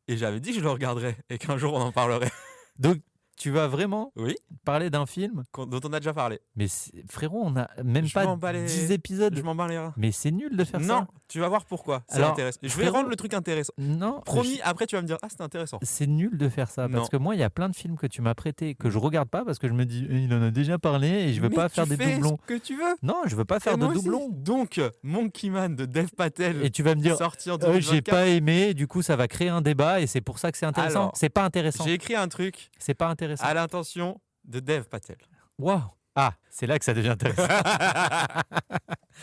Et j'avais dit que je le regarderais et qu'un jour on en parlerait. Donc, tu vas vraiment Oui, parler d'un film? dont on a déjà parlé. Mais frérot, on a même Je pas m'en bats 10 les- épisodes. Je m'en bats les reins. Mais c'est nul de faire Non, ça. tu vas voir pourquoi. C'est Alors, intéressant. Je vais frérot- rendre le truc intéressant. Non, Promis, après tu vas me dire ah c'était intéressant. c'est nul de faire ça. Parce Non. que moi, il y a plein de films que tu m'as prêtés que je regarde pas parce que je me dis, il en a déjà parlé et je veux Mais pas tu faire des fais doublons. ce que tu veux. Non, je veux pas faire Et de moi aussi. doublons. Donc Monkey Man de Dev Patel Et tu vas me dire, sorti en j'ai 2024. pas aimé, et du coup, ça va créer un débat et c'est pour ça que c'est intéressant. Alors, C'est pas intéressant. J'ai écrit un truc C'est pas intéressant. à l'intention de Dev Patel. Waouh. Ah, c'est là que ça devient intéressant.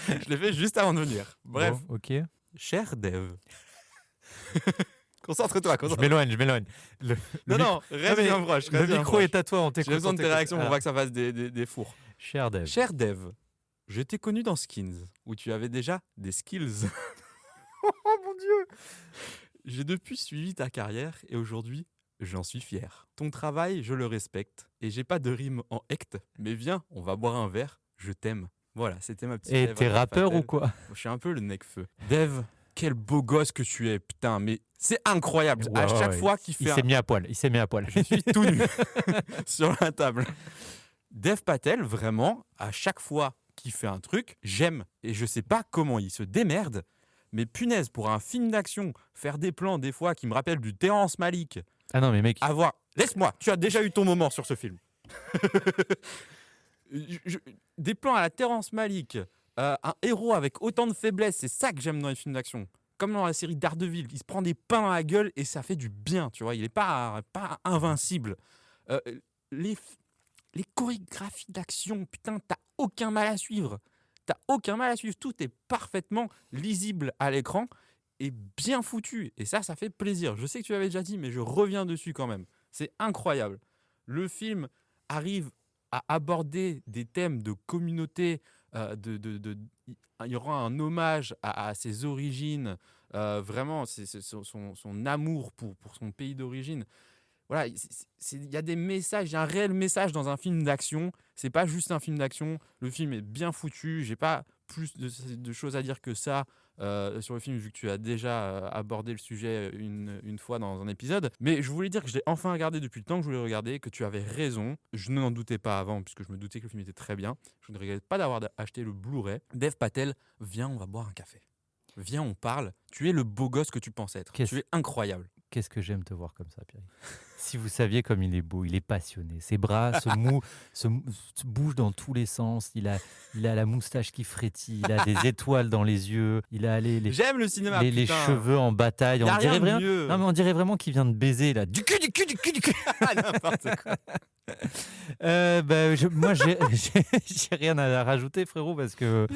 Je l'ai fait juste avant de venir. Bref, Bon, ok. cher Dev. Concentre-toi, Je concentre-toi. m'éloigne. Le Non, reste mais bien proche. le reste bien micro proche. est à toi, on t'écoute. J'ai besoin on de tes t'écoute. réactions pour Alors, pas que ça fasse des fours. Cher Dev. Cher Dev, je t'ai connu dans Skins, où tu avais déjà des skills. Oh mon Dieu. J'ai depuis suivi ta carrière et aujourd'hui, j'en suis fier. Ton travail, je le respecte. Et j'ai pas de rime en hecte, mais viens, on va boire un verre, je t'aime. Voilà, c'était ma petite Et Dev t'es à Dev rappeur Patel. ou quoi? Je suis un peu le necfeu. Dev, quel beau gosse que tu es, putain, mais c'est incroyable. Ouais, à chaque ouais, fois qu'il Il fait s'est mis à poil. Il s'est mis à poil. je suis tout nu sur la table. Dev Patel, vraiment, à chaque fois qu'il fait un truc, j'aime. Et je sais pas comment il se démerde, mais punaise, pour un film d'action, faire des plans des fois qui me rappellent du Terrence Malick, Ah non, mais mec. avoir... Laisse-moi, tu as déjà eu ton moment sur ce film. Des plans à la Terrence Malick, un héros avec autant de faiblesses, c'est ça que j'aime dans les films d'action. Comme dans la série Daredevil, il se prend des pains dans la gueule et ça fait du bien, tu vois. Il est pas invincible. Les chorégraphies d'action, putain, t'as aucun mal à suivre. T'as aucun mal à suivre. Tout est parfaitement lisible à l'écran et bien foutu. Et ça fait plaisir. Je sais que tu l'avais déjà dit, mais je reviens dessus quand même. C'est incroyable. Le film arrive à aborder des thèmes de communauté, il y aura un hommage à ses origines, vraiment, c'est son amour pour son pays d'origine. Voilà, il y a des messages, il y a un réel message dans un film d'action. C'est pas juste un film d'action. Le film est bien foutu. J'ai pas plus de choses à dire que ça sur le film, vu que tu as déjà abordé le sujet une fois dans un épisode. Mais je voulais dire que je l'ai enfin regardé depuis le temps que je voulais le regarder, que tu avais raison. Je n'en doutais pas avant, puisque je me doutais que le film était très bien. Je ne regrette pas d'avoir acheté le Blu-ray. Dev Patel, viens, on va boire un café. Viens, on parle. Tu es le beau gosse que tu penses être. Tu es incroyable. Qu'est-ce que j'aime te voir comme ça, Pierre. Si vous saviez comme il est beau, il est passionné. Ses bras se bougent dans tous les sens. Il a la moustache qui frétille. Il a des étoiles dans les yeux. Il a J'aime le cinéma. les cheveux en bataille. On dirait vraiment, mieux. non, mais on dirait vraiment qu'il vient de baiser là. Du cul. N'importe quoi. Moi, j'ai rien à rajouter, frérot, parce que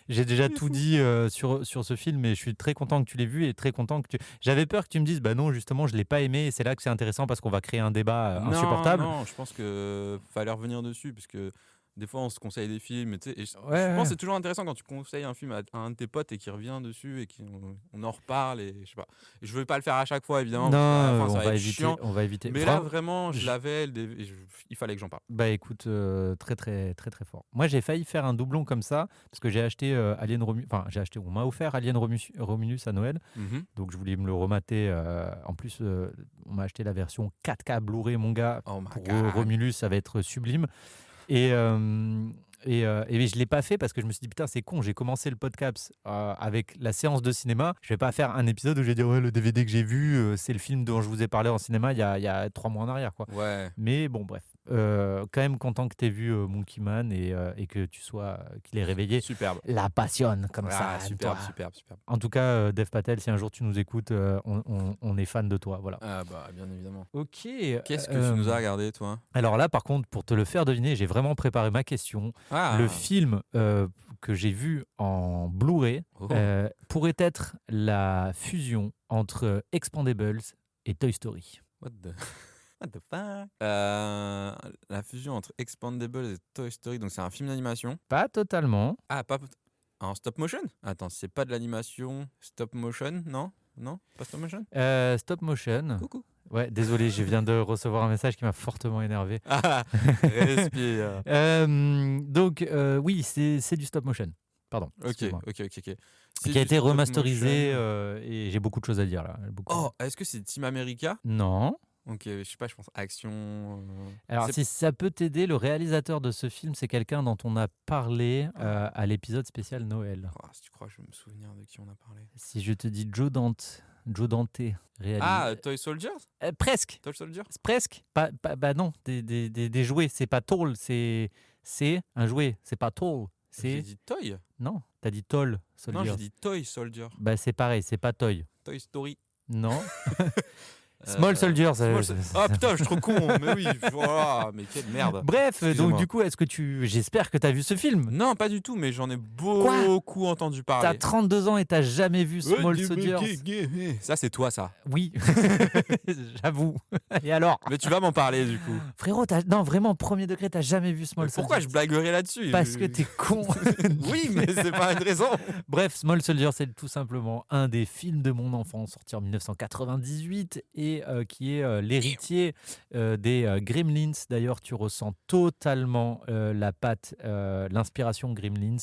j'ai déjà tout dit sur ce film, et je suis très content que tu l'aies vu et très content que tu. J'avais peur que tu me dises, bah non, justement, je l'ai pas aimé, et c'est là que c'est intéressant parce qu'on va créer un débat insupportable. Non, je pense que fallait revenir dessus parce que des fois on se conseille des films, et je pense Ouais. que c'est toujours intéressant quand tu conseilles un film à un de tes potes et qu'il revient dessus et qu'on en reparle, et je sais pas. Je veux pas le faire à chaque fois évidemment. Non, parce qu'à la fin, ça on va va être éviter. chiant. On va éviter. Mais là vraiment, je l'avais, il fallait que j'en parle. Bah écoute, très très très très fort. Moi j'ai failli faire un doublon comme ça parce que j'ai acheté Alien Romulus, enfin on m'a offert Alien Romulus à Noël, donc je voulais me le remater. En plus, on m'a acheté la version 4K Blu-ray, mon gars. Oh my Pour God. Romulus, ça va être sublime. Et je l'ai pas fait parce que je me suis dit putain, c'est con, j'ai commencé le podcast avec la séance de cinéma, je vais pas faire un épisode où je vais dire ouais, le DVD que j'ai vu c'est le film dont je vous ai parlé en cinéma il y a 3 mois en arrière, quoi. Ouais. Mais bon, bref, quand même content que tu aies vu Monkey Man et que tu sois qu'il ait réveillé Superbe. la passionne comme ça. Superbe. En tout cas, Dev Patel, si un jour tu nous écoutes, on est fan de toi, voilà. Ah bah bien évidemment. Ok. Qu'est-ce que tu nous as regardé, toi? Alors là, par contre, pour te le faire deviner, j'ai vraiment préparé ma question. Le film que j'ai vu en Blu-ray pourrait être la fusion entre Expendables et Toy Story. What the fuck? La fusion entre Expendables et Toy Story, donc c'est un film d'animation. Pas totalement. Ah, pas en stop motion? Attends, c'est pas de l'animation stop motion, non? Non, pas stop motion? Stop motion. Coucou. Ouais, désolé, je viens de recevoir un message qui m'a fortement énervé. Ah, respire. Donc, oui, c'est du stop motion. Pardon. Ok. Qui a été remasterisé et j'ai beaucoup de choses à dire là. Oh, est-ce que c'est Team America? Non. Ok, je sais pas, je pense action. Alors, si ça peut t'aider, le réalisateur de ce film, c'est quelqu'un dont on a parlé à l'épisode spécial Noël. Oh, si tu crois, je vais me souvenir de qui on a parlé. Si je te dis Joe Dante réalise. Ah, Toy Soldiers? Presque. Toy Soldiers? Presque. Bah non, des jouets. C'est pas Toll, c'est un jouet. C'est pas Toll. J'ai dit Toy? Non, t'as dit Toll Soldier. Non, j'ai dit Toy Soldier. Bah c'est pareil, c'est pas Toy. Toy Story. Non. Small Soldiers. Ah putain, je suis trop con. Mais oui, voilà, mais quelle merde. Bref, Excusez-moi. donc du coup, j'espère que t'as vu ce film. Non, pas du tout, mais j'en ai beaucoup entendu parler. T'as 32 ans et t'as jamais vu Small Soldiers. Ça, c'est toi, ça. Oui, j'avoue. Et alors? Mais tu vas m'en parler, du coup. Frérot, non, vraiment, premier degré, t'as jamais vu Small Soldiers. Pourquoi je blaguerais là-dessus? Parce que t'es con. Oui, mais c'est pas une raison. Bref, Small Soldiers, c'est tout simplement un des films de mon enfance sorti en 1998 et qui est l'héritier des Gremlins. D'ailleurs, tu ressens totalement la patte, l'inspiration Gremlins.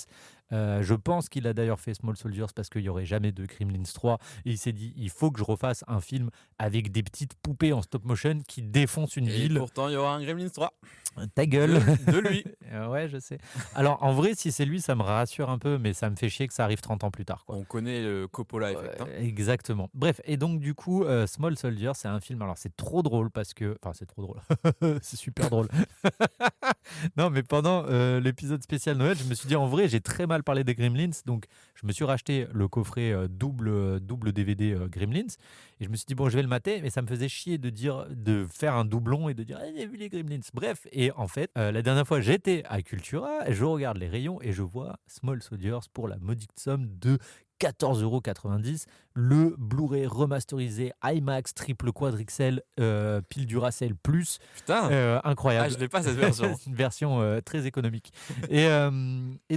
Je pense qu'il a d'ailleurs fait Small Soldiers parce qu'il n'y aurait jamais de Gremlins 3 et il s'est dit il faut que je refasse un film avec des petites poupées en stop motion qui défoncent une ville. Pourtant il y aura un Gremlins 3. Ta gueule. De lui. Ouais, je sais. Alors en vrai, si c'est lui, ça me rassure un peu, mais ça me fait chier que ça arrive 30 ans plus tard, quoi. On connaît le Coppola effect. Exactement. Bref, et donc du coup, Small Soldiers, c'est un film. Alors c'est trop drôle parce que, enfin c'est trop drôle. C'est super drôle. Non, mais pendant l'épisode spécial Noël, je me suis dit en vrai, j'ai très mal parlé des Gremlins, donc je me suis racheté le coffret double DVD Gremlins et je me suis dit bon, je vais le mater, mais ça me faisait chier de faire un doublon et de dire j'ai vu les Gremlins. Bref, et en fait, la dernière fois, j'étais à Cultura, je regarde les rayons et je vois Small Soldiers pour la modique somme de 14,90 €, le Blu-ray remasterisé IMAX triple quadrixel pile Duracell plus. Putain. Ah, Incroyable. je l'ai pas cette version. C'est une version très économique. Et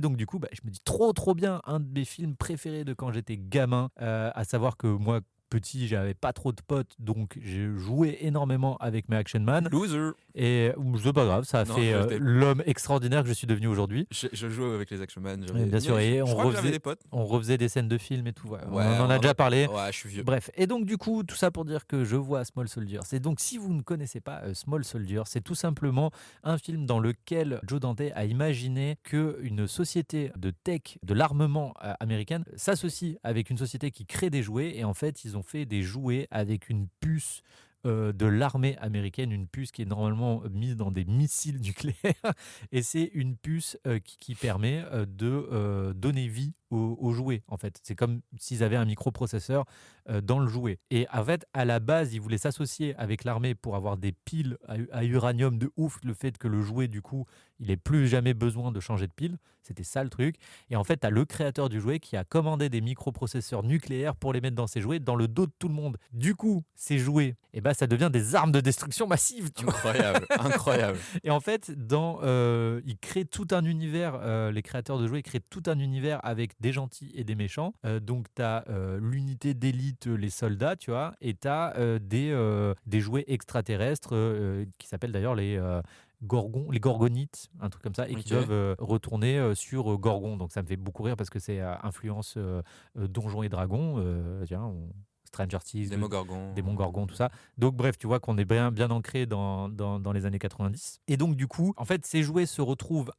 donc, du coup, je me dis trop bien, un de mes films préférés de quand j'étais gamin, à savoir que moi, petit, j'avais pas trop de potes, donc j'ai joué énormément avec mes Action Man. Loser. Et c'est pas grave, ça a Non, fait j'étais- l'homme extraordinaire que je suis devenu aujourd'hui. je jouais avec les Action Man. Et bien sûr, et Je crois que j'avais des potes. on refaisait des scènes de films et tout. Ouais. Ouais, On en a déjà parlé. Ouais, je suis vieux. Bref, et donc du coup, tout ça pour dire que je vois Small Soldiers. Et donc, si vous ne connaissez pas Small Soldiers, c'est tout simplement un film dans lequel Joe Dante a imaginé qu'une société de tech, de l'armement américaine, s'associe avec une société qui crée des jouets. Et en fait, ils ont fait des jouets avec une puce de l'armée américaine, une puce qui est normalement mise dans des missiles nucléaires. Et c'est une puce qui permet de donner vie au jouet. En fait, c'est comme s'ils avaient un microprocesseur dans le jouet. Et en fait, à la base, ils voulaient s'associer avec l'armée pour avoir des piles à uranium de ouf. Le fait que le jouet, du coup, il n'ait plus jamais besoin de changer de pile. C'était ça le truc. Et en fait, tu as le créateur du jouet qui a commandé des microprocesseurs nucléaires pour les mettre dans ses jouets, dans le dos de tout le monde. Du coup, ces jouets, ça devient des armes de destruction massive. Tu vois. Incroyable, incroyable. Et en fait, ils créent tout un univers, les créateurs de jouets créent tout un univers avec des gentils et des méchants. Donc, tu as l'unité d'élite, les soldats, tu vois, et tu as des jouets extraterrestres qui s'appellent d'ailleurs les gorgonites, un truc comme ça, et qui Ok. doivent retourner sur Gorgon. Donc, ça me fait beaucoup rire parce que c'est influence Donjons et Dragons, Stranger Things, Démogorgon. Démon Gorgon, tout ça. Donc bref, tu vois qu'on est bien ancré dans les années 90. Et donc du coup, en fait, ces jouets se retrouvent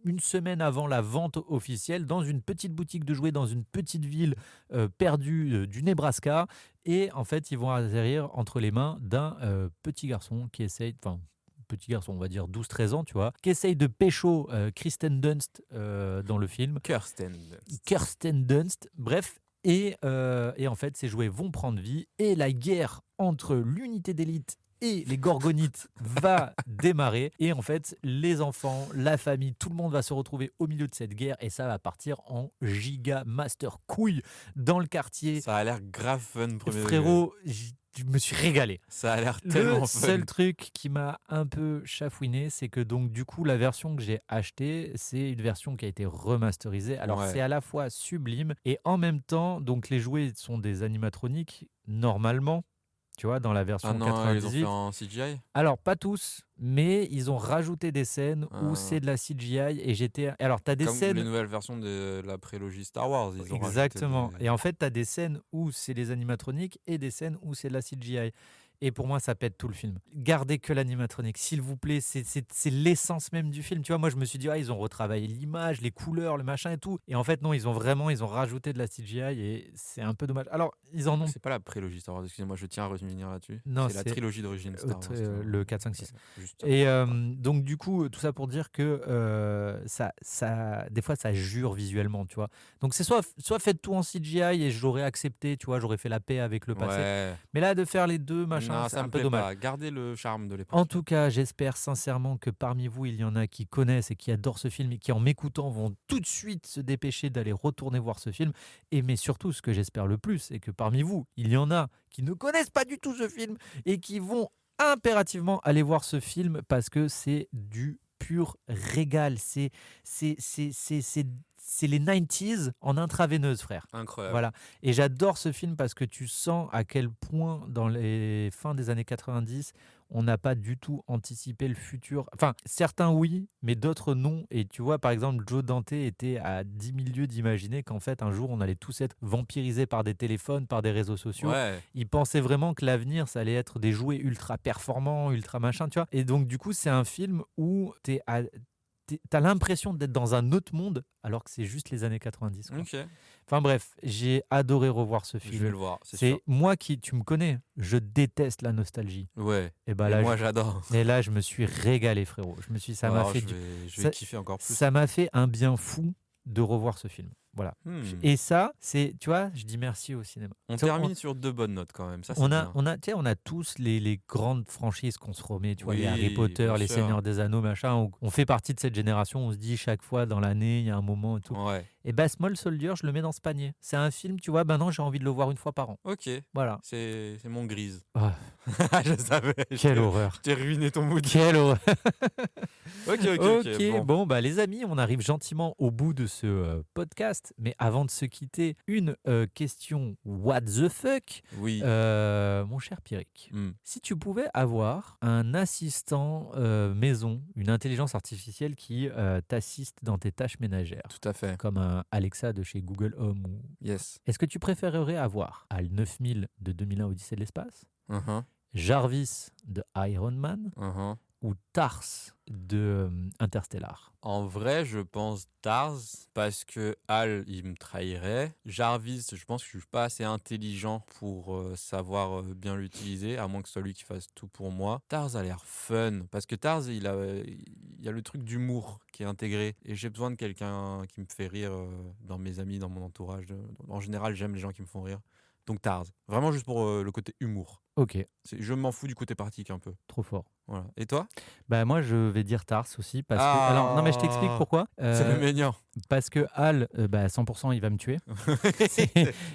une semaine avant la vente officielle dans une petite boutique de jouets dans une petite ville perdue du Nebraska. Et en fait, ils vont atterrir entre les mains d'un petit garçon qui essaye... petit garçon, on va dire 12-13 ans, tu vois, qui essaye de pécho Kristen Dunst dans le film. Kirsten Dunst, bref. Et en fait, ces jouets vont prendre vie et la guerre entre l'unité d'élite et les gorgonites va démarrer. Et en fait, les enfants, la famille, tout le monde va se retrouver au milieu de cette guerre et ça va partir en giga master couille dans le quartier. Ça a l'air grave fun, premier degré. Frérot, je me suis régalé. Ça a l'air tellement Le fun. seul truc qui m'a un peu chafouiné, c'est que donc du coup la version que j'ai achetée, c'est une version qui a été remasterisée. Alors Ouais. c'est à la fois sublime et en même temps, donc les jouets sont des animatroniques normalement, tu vois, dans la version Ah non, ils ont 98. fait en CGI. Alors pas tous, mais ils ont rajouté des scènes où Ah. c'est de la CGI et j'étais. Alors t'as des Comme scènes. les nouvelles versions de la prélogie Star Wars. Ils ont Exactement. rajouté Et en fait, tu as des scènes où c'est les animatroniques et des scènes où c'est de la CGI. Et pour moi, ça pète tout le film. Gardez que l'animatronique, s'il vous plaît. C'est l'essence même du film. Tu vois, moi, je me suis dit, ils ont retravaillé l'image, les couleurs, le machin et tout. Et en fait, non, ils ont rajouté de la CGI et c'est un peu dommage. Alors, ils en ont. C'est pas la prélogie Star Wars, excusez-moi, je tiens à revenir là-dessus. Non, c'est la trilogie d'origine Star Wars. le 4, 5, 6. Juste. Et donc, du coup, tout ça pour dire que des fois, ça jure visuellement, tu vois. Donc, c'est soit faites tout en CGI et j'aurais accepté, tu vois, j'aurais fait la paix avec le passé. Ouais. Mais là, de faire les deux, machin, Non, c'est ça un me peu plaît dommage. pas. Gardez le charme de l'époque. En tout cas, j'espère sincèrement que parmi vous, il y en a qui connaissent et qui adorent ce film et qui, en m'écoutant, vont tout de suite se dépêcher d'aller retourner voir ce film. Mais surtout, ce que j'espère le plus, c'est que parmi vous, il y en a qui ne connaissent pas du tout ce film et qui vont impérativement aller voir ce film parce que c'est du pur régal. C'est les 90s en intraveineuse, frère. Incroyable. Voilà. Et j'adore ce film parce que tu sens à quel point, dans les fins des années 90, on n'a pas du tout anticipé le futur. Enfin, certains oui, mais d'autres non. Et tu vois, par exemple, Joe Dante était à 10 000 lieues d'imaginer qu'en fait, un jour, on allait tous être vampirisés par des téléphones, par des réseaux sociaux. Ouais. Il pensait vraiment que l'avenir, ça allait être des jouets ultra performants, ultra machin, tu vois. Et donc, du coup, c'est un film où t'as l'impression d'être dans un autre monde alors que c'est juste les années 90. Quoi. Ok, Enfin bref, j'ai adoré revoir ce je vais film. le voir, c'est sûr. C'est moi qui, tu me connais, je déteste la nostalgie. Ouais, Et bah et là, moi j'adore. et là, je me suis régalé, frérot. Ça m'a Alors fait je vais ça- kiffer encore plus. ça m'a fait un bien fou de revoir ce film. Voilà. Hmm. Et ça, c'est, tu vois, je dis merci au cinéma. On Ça, termine sur 2 bonnes notes quand même, ça c'est on bien. tu sais, on a tous les grandes franchises qu'on se remet, tu vois, les Harry Oui, Potter, bien les sûr. Seigneurs des Anneaux, machin. On fait partie de cette génération, on se dit chaque fois dans l'année, il y a un moment et tout. Ouais, Et bah, Small Soldier, je le mets dans ce panier. C'est un film, tu vois, maintenant j'ai envie de le voir une fois par an. ok, Voilà. c'est mon grise. Ah, Je savais, quelle horreur. je t'ai ruiné ton mood. Quelle horreur. Ok, bon. Bon, bah les amis, on arrive gentiment au bout de ce podcast. Mais avant de se quitter, une question what the fuck, Oui. mon cher Pierrick. Hmm. Si tu pouvais avoir un assistant maison, une intelligence artificielle qui t'assiste dans tes tâches ménagères, Tout à fait. comme un Alexa de chez Google Home, Yes. est-ce que tu préférerais avoir HAL 9000 de 2001 Odyssée de l'espace, Uh-huh, Jarvis de Iron Man uh-huh. ou Tars de Interstellar? En vrai, je pense Tars parce que Hal, il me trahirait. Jarvis, je pense que je suis pas assez intelligent pour savoir bien l'utiliser, à moins que ce soit lui qui fasse tout pour moi. Tars a l'air fun parce que Tars, il y a le truc d'humour qui est intégré et j'ai besoin de quelqu'un qui me fait rire dans mes amis, dans mon entourage. En général, j'aime les gens qui me font rire. Donc Tars, vraiment juste pour le côté humour. Ok, Je m'en fous du côté pratique un peu. trop fort. Voilà. Et toi? Bah moi je vais dire Tars aussi parce que Ah. alors non mais je t'explique pourquoi. C'est le mignon. Parce que Hal, bah 100% il va me tuer.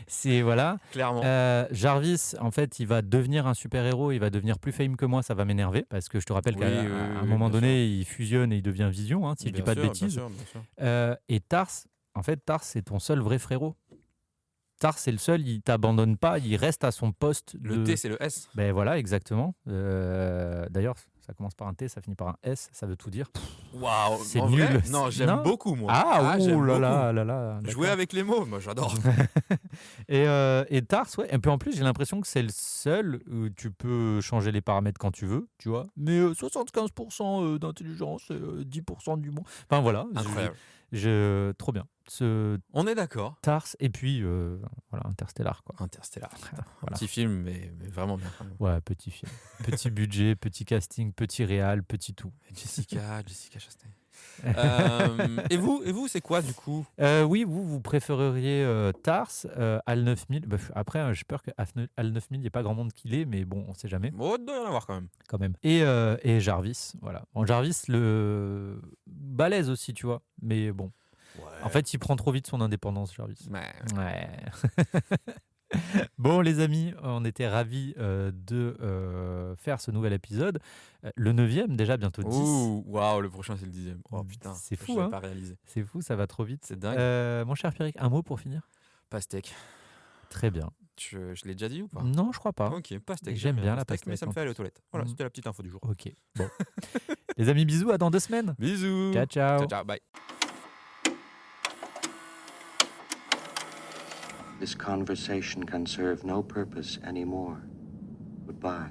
C'est voilà. Clairement. Jarvis, en fait, il va devenir un super-héros, il va devenir plus fame que moi, ça va m'énerver, parce que je te rappelle Oui, qu'à oui, à un oui, moment bien donné, il fusionne et il devient Vision, hein, si je dis Bien pas de sûr, bêtises. Bien sûr, bien sûr. Et Tars, en fait, Tars, c'est ton seul vrai frérot. Tars, c'est le seul, il t'abandonne pas, il reste à son poste. Le T, c'est le S. Ben voilà, exactement. D'ailleurs, ça commence par un T, ça finit par un S, ça veut tout dire. Waouh, C'est en nul. vrai, non, j'aime Non beaucoup, moi. ouh j'aime là beaucoup. là là. Jouer d'accord. avec les mots, moi j'adore. Et Tars, ouais. Et puis en plus, j'ai l'impression que c'est le seul où tu peux changer les paramètres quand tu veux, tu vois. Mais 75% d'intelligence, 10% d'humour. Enfin voilà. Incroyable. Trop bien. Ce On est d'accord. Tars et puis voilà, Interstellar, quoi. Interstellar. Voilà. Petit film, mais vraiment bien. quand même. Ouais, petit film. Petit budget, petit casting, petit réal, petit tout. Jessica Chastain. Et vous, c'est quoi du coup? Oui, vous préféreriez Tars, HAL 9000. Bah, après, j'ai peur que HAL 9000, il n'y ait pas grand monde qui l'ait, mais bon, on sait jamais, Oh, il doit y en avoir quand même. quand même. Et Jarvis, voilà. Bon, Jarvis, le balèze aussi, tu vois. Mais bon, en fait, il prend trop vite son indépendance, Jarvis. Ouais. Ouais. Bon, les amis, on était ravis de faire ce nouvel épisode. Le 9e, déjà, bientôt 10. Ouh, waouh, le prochain c'est le 10e. Oh putain, C'est je fou, l'avais hein. pas réalisé. C'est fou, ça va trop vite. C'est dingue. Mon cher Pierrick, un mot pour finir? Pastèque. Très bien. Je l'ai déjà dit ou pas? Non, je crois pas. Ok, pastèque. J'aime bien la pastèque, mais ça me pastèque, fait en aller aux toilettes. Voilà, Mm. c'était la petite info du jour. Ok. Bon. Les amis, bisous, à dans 2 semaines. Bisous. Ciao, ciao. Ciao, ciao, bye. This conversation can serve no purpose anymore. Goodbye.